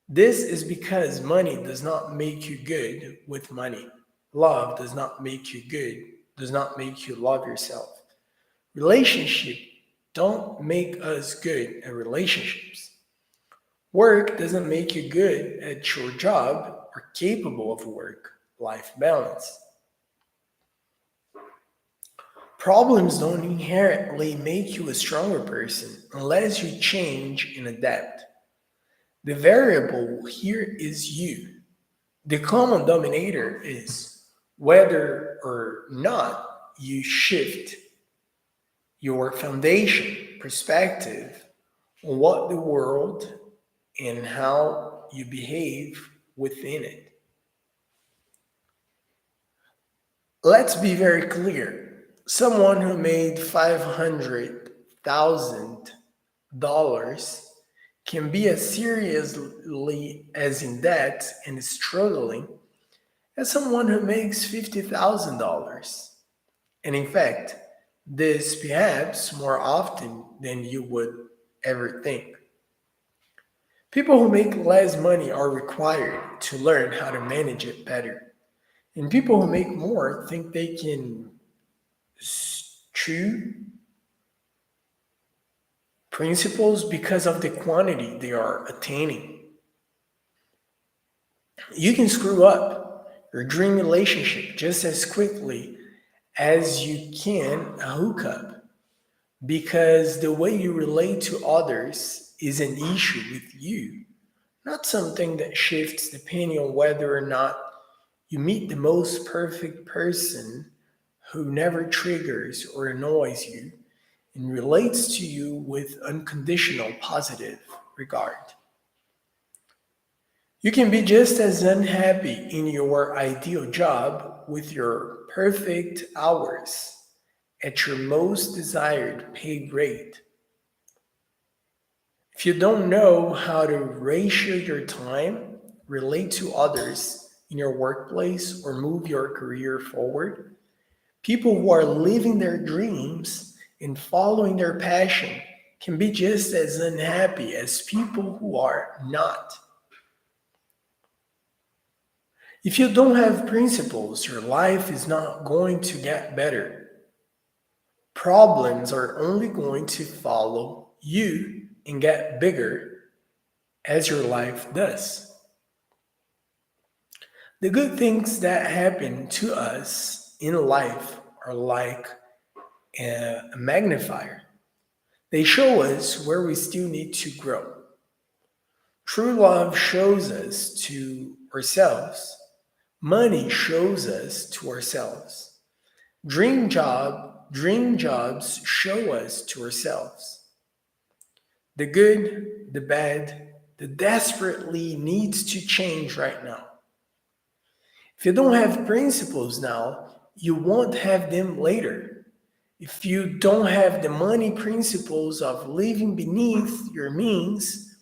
This is because money does not make you good with money. Love does not make you good, does not make you love yourself. Relationship don't make us good at relationships. Work doesn't make you good at your job or capable of work-life balance. Problems don't inherently make you a stronger person unless you change and adapt. The variable here is you. The common denominator is whether or not you shift your foundation perspective on what the world and how you behave within it. Let's be very clear. Someone who made $500,000 can be as seriously as in debt and struggling as someone who makes $50,000. And in fact, this perhaps more often than you would ever think. People who make less money are required to learn how to manage it better. And people who make more think they can chew principles because of the quantity they are attaining. You can screw up your dream relationship just as quickly as you can a hookup because the way you relate to others is an issue with you, not something that shifts depending on whether or not you meet the most perfect person who never triggers or annoys you and relates to you with unconditional positive regard. You can be just as unhappy in your ideal job with your perfect hours at your most desired paid rate. If you don't know how to ratio your time, relate to others in your workplace, or move your career forward, people who are living their dreams and following their passion can be just as unhappy as people who are not. If you don't have principles, your life is not going to get better. Problems are only going to follow you and get bigger as your life does. The good things that happen to us in life are like a magnifier. They show us where we still need to grow. True love shows us to ourselves. Money shows us to ourselves. Dream jobs show us to ourselves. The good, the bad, the desperately needs to change right now. If you don't have principles now, you won't have them later. If you don't have the money principles of living beneath your means,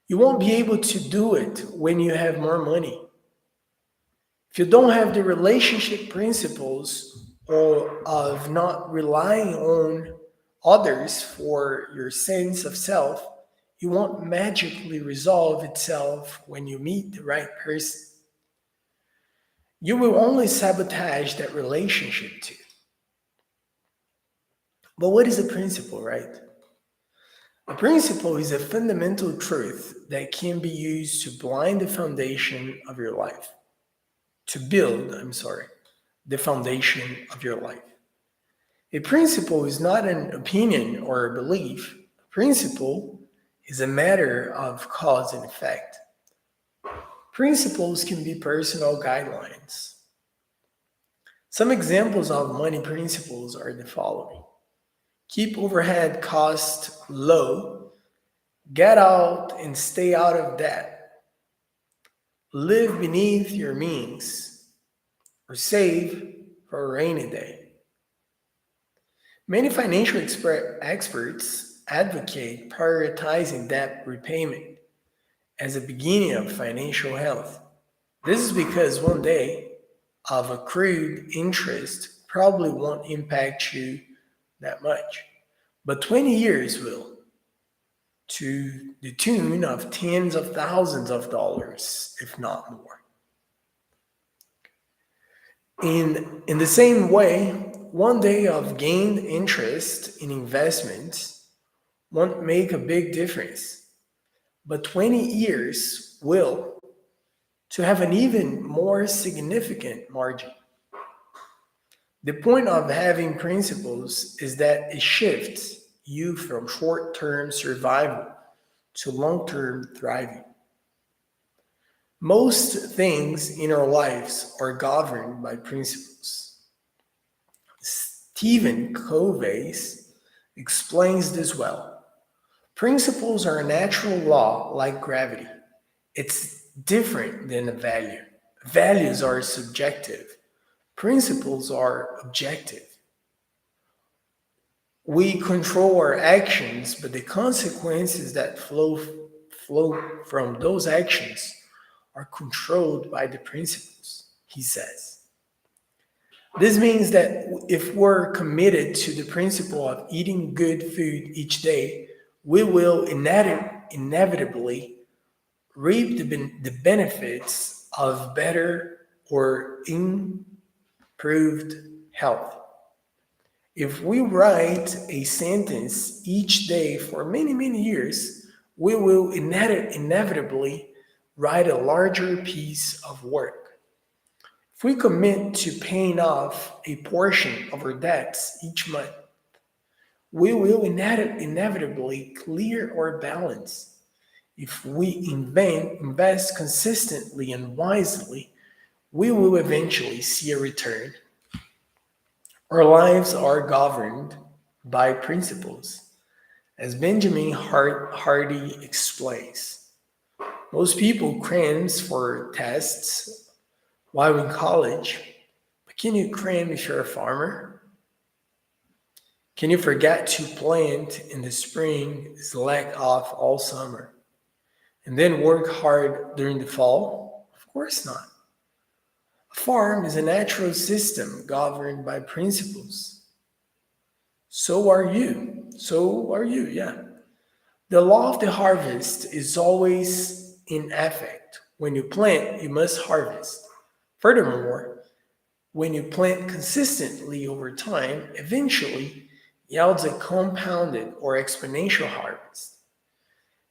you won't be able to do it when you have more money. If you don't have the relationship principles or of not relying on others for your sense of self, you won't magically resolve itself when you meet the right person. You will only sabotage that relationship too. But what is a principle, right? A principle is a fundamental truth that can be used to blind the foundation of your life. The foundation of your life. A principle is not an opinion or a belief. A principle is a matter of cause and effect. Principles can be personal guidelines. Some examples of money principles are the following. Keep overhead costs low. Get out and stay out of debt. Live beneath your means. Or save for a rainy day. Many financial experts advocate prioritizing debt repayment as a beginning of financial health. This is because one day of accrued interest probably won't impact you that much, but 20 years will, to the tune of tens of thousands of dollars, if not more. In the same way, one day of gained interest in investments won't make a big difference, but 20 years will, to have an even more significant margin. The point of having principles is that it shifts you from short-term survival to long-term thriving. Most things in our lives are governed by principles. Stephen Covey explains this well. Principles are a natural law like gravity. It's different than a value. Values are subjective. Principles are objective. We control our actions, but the consequences that flow from those actions are controlled by the principles, he says. This means that if we're committed to the principle of eating good food each day, we will inevitably reap the benefits of better or improved health. If we write a sentence each day for many, many years, we will inevitably write a larger piece of work. If we commit to paying off a portion of our debts each month, we will inevitably clear our balance. If we invest consistently and wisely, we will eventually see a return. Our lives are governed by principles, as Benjamin Hardy explains. Most people cram for tests while in college, but can you cram if you're a farmer? Can you forget to plant in the spring, slack off all summer, and then work hard during the fall? Of course not. A farm is a natural system governed by principles. So are you. So are you, yeah. The law of the harvest is always in effect. When you plant, you must harvest. Furthermore, when you plant consistently over time, eventually yields a compounded or exponential harvest.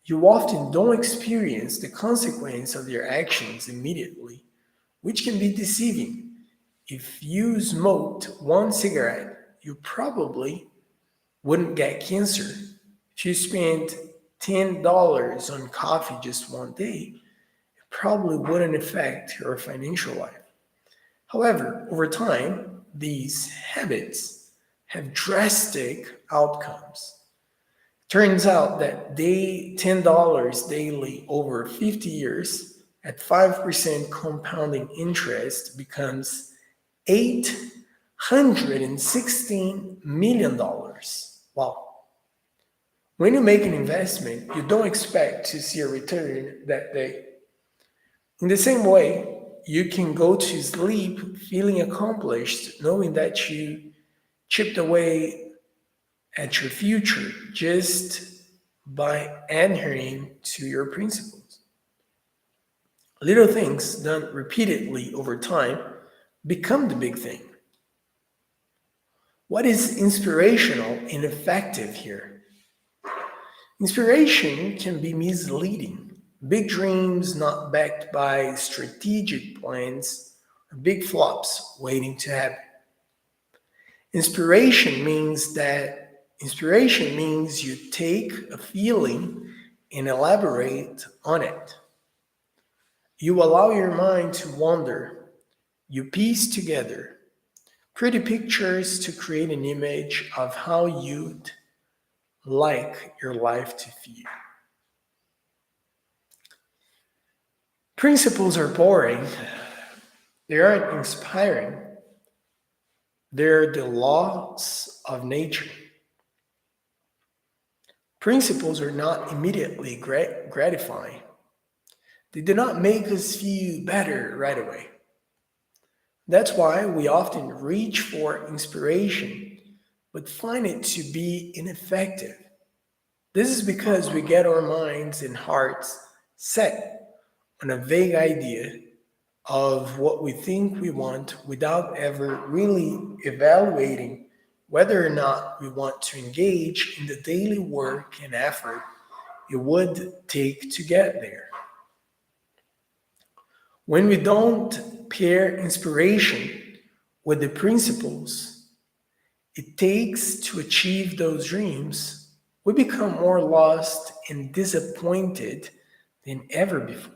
You often don't experience the consequence of your actions immediately, which can be deceiving. If you smoked one cigarette, you probably wouldn't get cancer. If you spent $10 on coffee just one day, it probably wouldn't affect your financial life. However, over time, these habits have drastic outcomes. Turns out that $10 daily over 50 years at 5% compounding interest becomes $816 million. Wow. When you make an investment, you don't expect to see a return that day. In the same way, you can go to sleep feeling accomplished, knowing that you chipped away at your future just by adhering to your principles. Little things done repeatedly over time become the big thing. What is inspirational and effective here? Inspiration can be misleading. Big dreams not backed by strategic plans are big flops waiting to happen. Inspiration means you take a feeling and elaborate on it. You allow your mind to wander. You piece together pretty pictures to create an image of how you'd like your life to feel. Principles are boring. They aren't inspiring. They're the laws of nature. Principles are not immediately gratifying. They do not make us feel better right away. That's why we often reach for inspiration, but find it to be ineffective. This is because we get our minds and hearts set on a vague idea of what we think we want without ever really evaluating whether or not we want to engage in the daily work and effort it would take to get there. When we don't pair inspiration with the principles it takes to achieve those dreams, we become more lost and disappointed than ever before.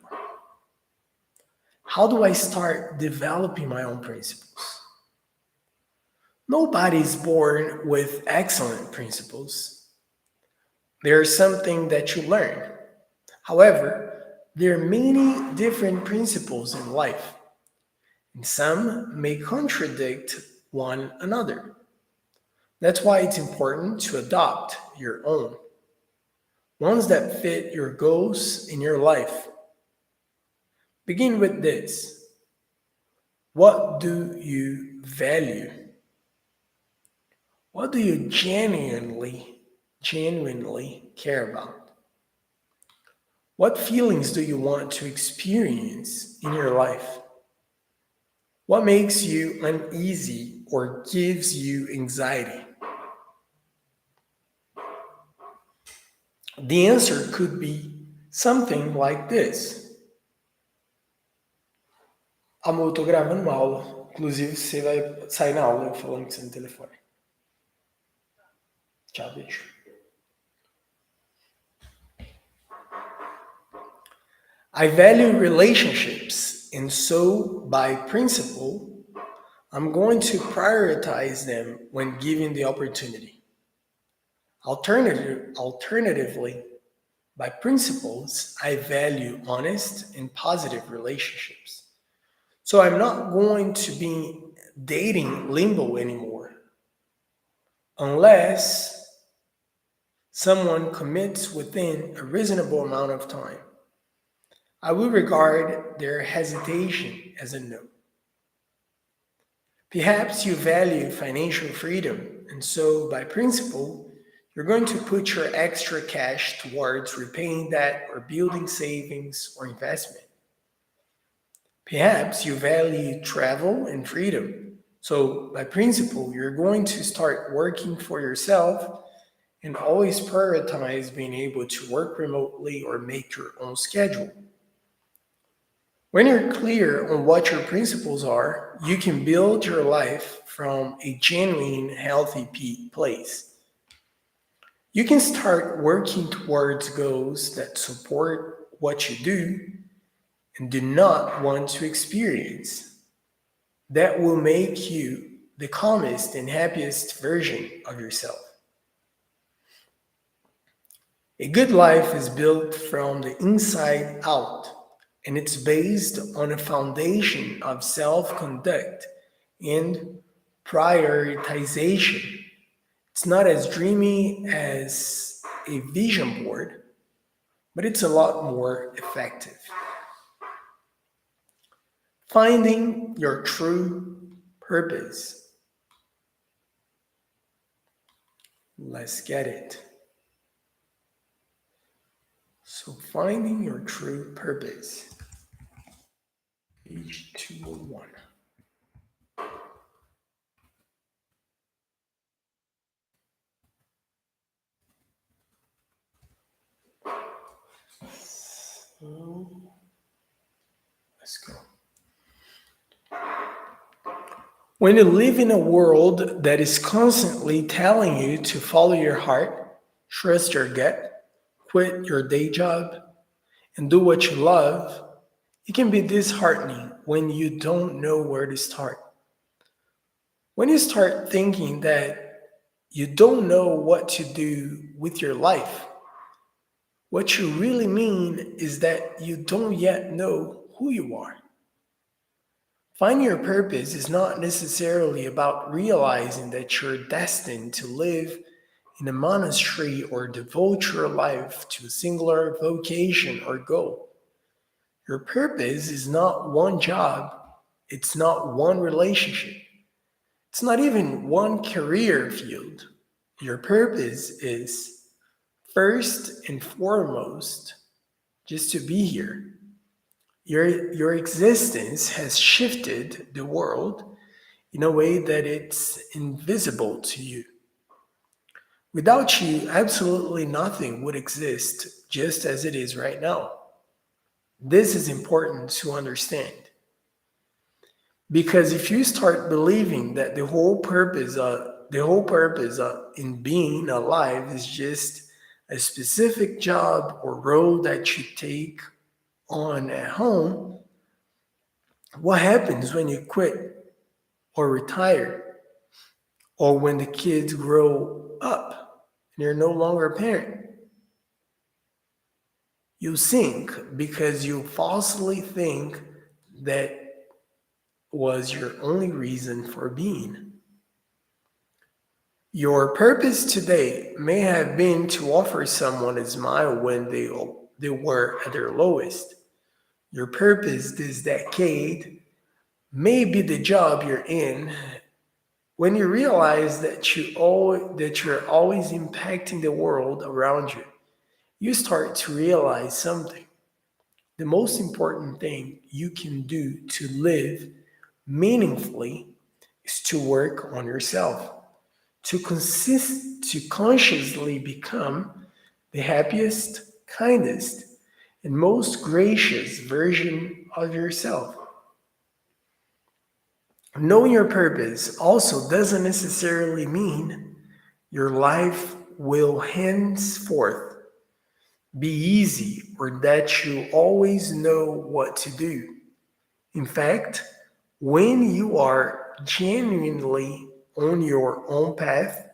How do I start developing my own principles? Nobody is born with excellent principles. They are something that you learn. However, there are many different principles in life, and some may contradict one another. That's why it's important to adopt your own, ones that fit your goals in your life. Begin with this. What do you value? What do you genuinely care about? What feelings do you want to experience in your life? What makes you uneasy or gives you anxiety? The answer could be something like this. Amor, eu tô gravando uma aula. Inclusive, você vai sair na aula eu falando com você no telefone. Tchau, beijo. I value relationships, and so, by principle, I'm going to prioritize them when given the opportunity. Alternatively, by principles, I value honest and positive relationships. So I'm not going to be dating limbo anymore unless someone commits within a reasonable amount of time. I will regard their hesitation as a no. Perhaps you value financial freedom, and so by principle, you're going to put your extra cash towards repaying debt or building savings or investment. Perhaps you value travel and freedom, so by principle, you're going to start working for yourself and always prioritize being able to work remotely or make your own schedule. When you're clear on what your principles are, you can build your life from a genuine, healthy place. You can start working towards goals that support what you do and do not want to experience. That will make you the calmest and happiest version of yourself. A good life is built from the inside out, and it's based on a foundation of self-conduct and prioritization. It's not as dreamy as a vision board, but it's a lot more effective. Finding your true purpose. Let's get it. So, finding your true purpose. Page 201. So, let's go. When you live in a world that is constantly telling you to follow your heart, trust your gut, quit your day job, and do what you love, it can be disheartening when you don't know where to start. When you start thinking that you don't know what to do with your life, what you really mean is that you don't yet know who you are. Finding your purpose is not necessarily about realizing that you're destined to live in a monastery or devote your life to a singular vocation or goal. Your purpose is not one job, it's not one relationship, it's not even one career field. Your purpose is, first and foremost, just to be here. Your existence has shifted the world in a way that it's invisible to you. Without you, absolutely nothing would exist just as it is right now. This is important to understand. Because if you start believing that the whole purpose in being alive is just a specific job or role that you take on at home, what happens when you quit or retire or when the kids grow up and you're no longer a parent? You sink because you falsely think that was your only reason for being. Your purpose today may have been to offer someone a smile when they were at their lowest. Your purpose this decade may be the job you're in when you realize that you're always impacting the world around you. You start to realize something. The most important thing you can do to live meaningfully is to work on yourself, to consciously become the happiest, kindest, and most gracious version of yourself. Knowing your purpose also doesn't necessarily mean your life will henceforth be easy or that you always know what to do. In fact, when you are genuinely on your own path,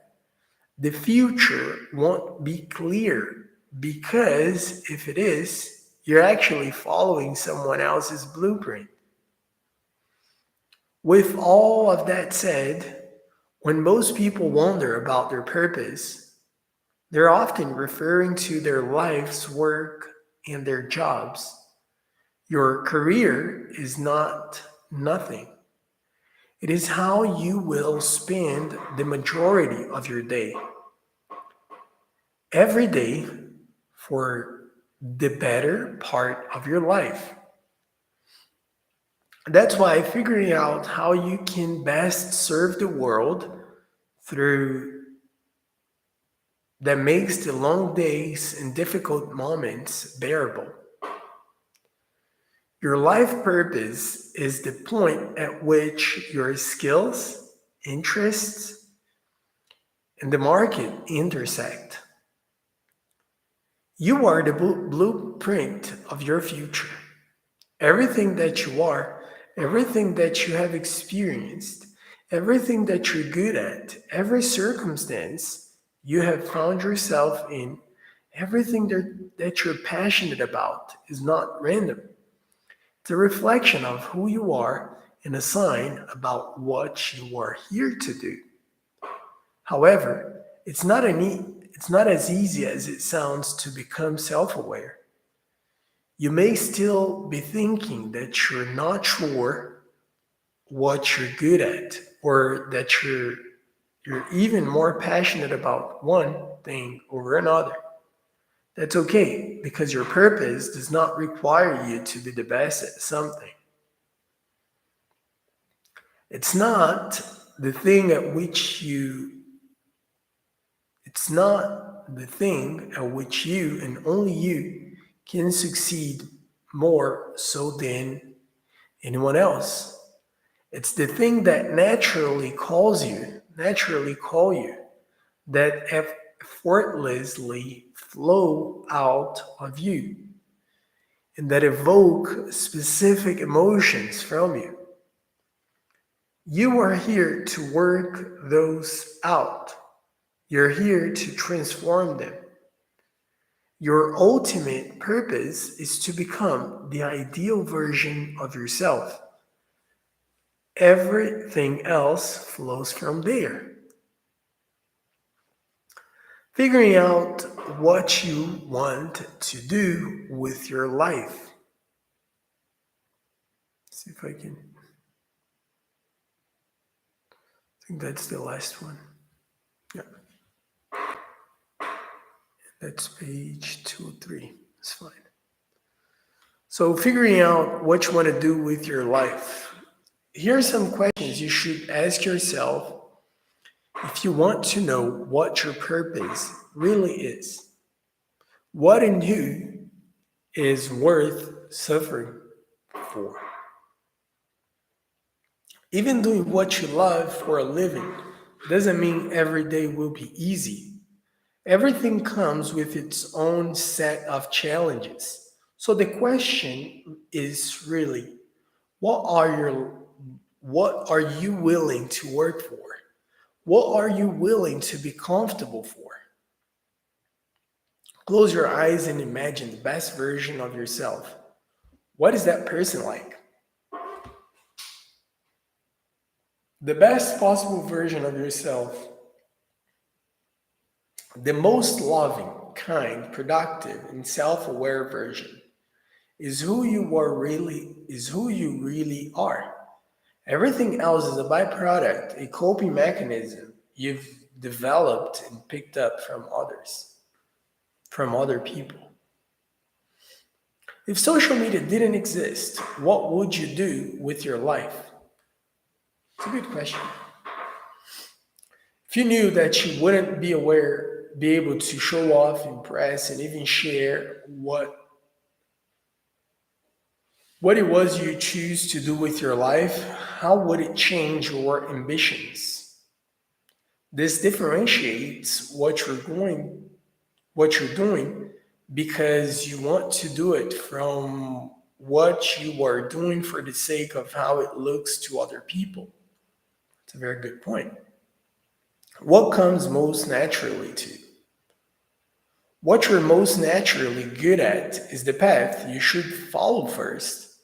the future won't be clear because if it is, you're actually following someone else's blueprint. With all of that said, when most people wonder about their purpose, they're often referring to their life's work and their jobs. Your career is not nothing. It is how you will spend the majority of your day. Every day for the better part of your life. That's why figuring out how you can best serve the world through that makes the long days and difficult moments bearable. Your life purpose is the point at which your skills, interests, and the market intersect. You are the blueprint of your future. Everything that you are, everything that you have experienced, everything that you're good at, every circumstance you have found yourself in, everything that you're passionate about is not random. It's a reflection of who you are and a sign about what you are here to do. However, it's not as easy as it sounds to become self-aware. You may still be thinking that you're not sure what you're good at or that you're even more passionate about one thing over another. That's okay because your purpose does not require you to be the best at something. It's not the thing at which you it's not the thing at which you and only you can succeed more so than anyone else. It's the thing that naturally call you, that effortlessly flow out of you, and that evoke specific emotions from you. You are here to work those out. You're here to transform them. Your ultimate purpose is to become the ideal version of yourself. Everything else flows from there. Figuring out what you want to do with your life. See if I can. I think that's the last one. Yeah. That's page 203. That's fine. So figuring out what you want to do with your life. Here are some questions you should ask yourself if you want to know what your purpose really is. What and who is worth suffering for? Even doing what you love for a living doesn't mean every day will be easy. Everything comes with its own set of challenges. So the question is really, what are you willing to work for? What are you willing to be comfortable for? Close your eyes and imagine the best version of yourself. What is that person like? The best possible version of yourself The most loving, kind, productive, and self-aware version is who you really are. Everything else is a byproduct, a coping mechanism you've developed and picked up from others, from other people. If social media didn't exist, what would you do with your life? It's a good question. If you knew that you wouldn't be able to show off, impress, and even share what it was you choose to do with your life, how would it change your ambitions? This differentiates what you're doing because you want to do it from what you are doing for the sake of how it looks to other people. It's a very good point. What comes most naturally to you? What you're most naturally good at is the path you should follow first,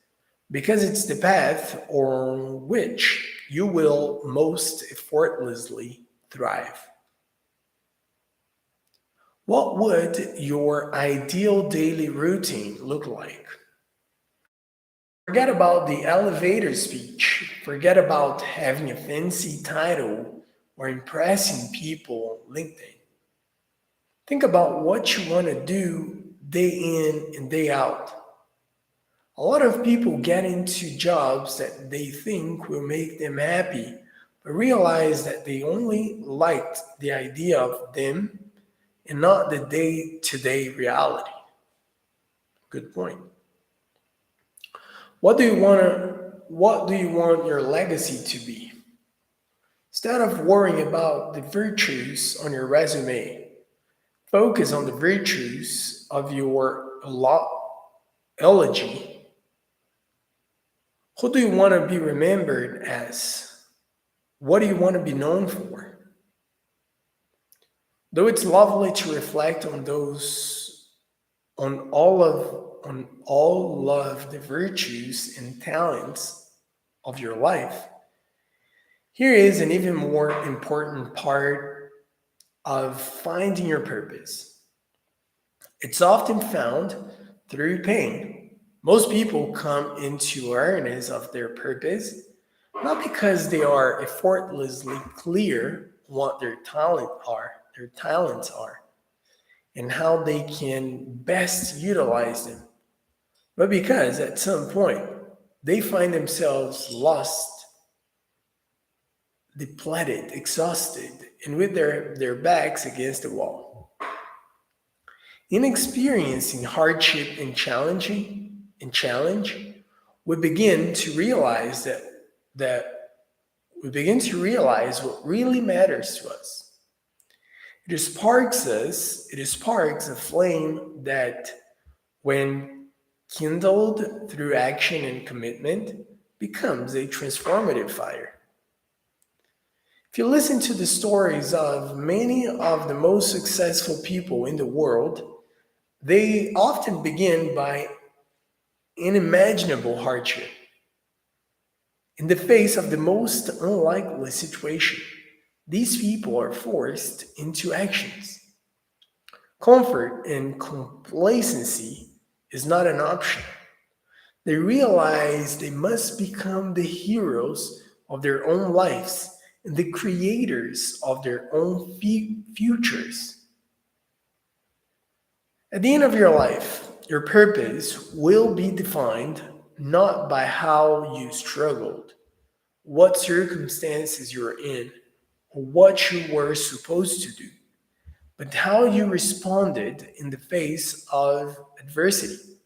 because it's the path on which you will most effortlessly thrive. What would your ideal daily routine look like? Forget about the elevator speech. Forget about having a fancy title or impressing people on LinkedIn. Think about what you want to do day in and day out. A lot of people get into jobs that they think will make them happy, but realize that they only liked the idea of them and not the day to day reality. Good point. What do you want your legacy to be? Instead of worrying about the virtues on your resume, focus on the virtues of your eulogy. Who do you want to be remembered as? What do you want to be known for? Though it's lovely to reflect on all of the virtues and talents of your life, here is an even more important part of finding your purpose. It's often found through pain. Most people come into awareness of their purpose not because they are effortlessly clear what their talents are, and how they can best utilize them, but because at some point they find themselves lost, depleted, exhausted, and with their backs against the wall. In experiencing hardship and challenge, we begin to realize that we begin to realize what really matters to us. It sparks a flame that, when kindled through action and commitment, becomes a transformative fire. If you listen to the stories of many of the most successful people in the world, they often begin by unimaginable hardship. In the face of the most unlikely situation, these people are forced into actions. Comfort and complacency is not an option. They realize they must become the heroes of their own lives and the creators of their own futures. At the end of your life, your purpose will be defined not by how you struggled, what circumstances you're in, or what you were supposed to do, but how you responded in the face of adversity.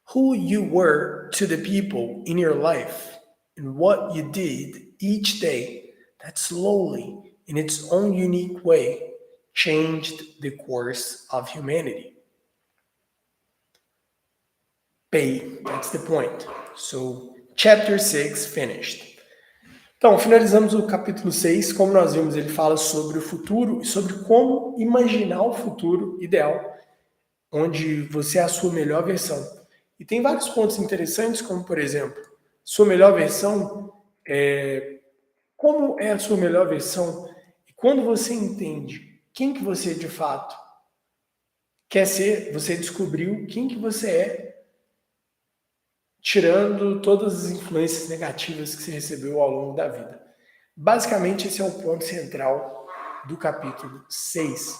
Who you were to the people in your life and what you did each day that slowly, in its own unique way, changed the course of humanity. Pay, that's the point. So, chapter 6 finished. Então, finalizamos o capítulo 6. Como nós vimos, ele fala sobre o futuro e sobre como imaginar o futuro ideal, onde você é a sua melhor versão. E tem vários pontos interessantes, como, por exemplo, sua melhor versão, como é a sua melhor versão? E quando você entende quem que você de fato quer ser, você descobriu quem que você é, tirando todas as influências negativas que você recebeu ao longo da vida. Basicamente, esse é o ponto central do capítulo 6.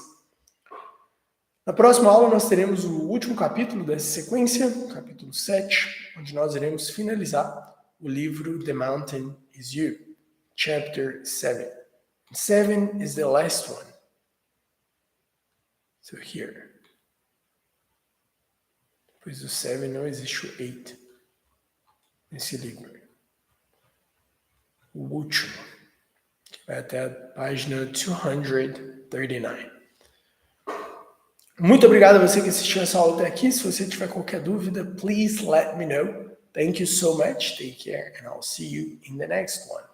Na próxima aula, nós teremos o último capítulo dessa sequência, capítulo 7, onde nós iremos finalizar o livro The Mountain is You, chapter 7. 7 is the last one. So here. Depois do 7 não existe o 8 nesse livro. O último, que vai até a página 239. Muito obrigado a você que assistiu essa aula até aqui. Se você tiver qualquer dúvida, please let me know. Thank you so much. Take care, and I'll see you in the next one.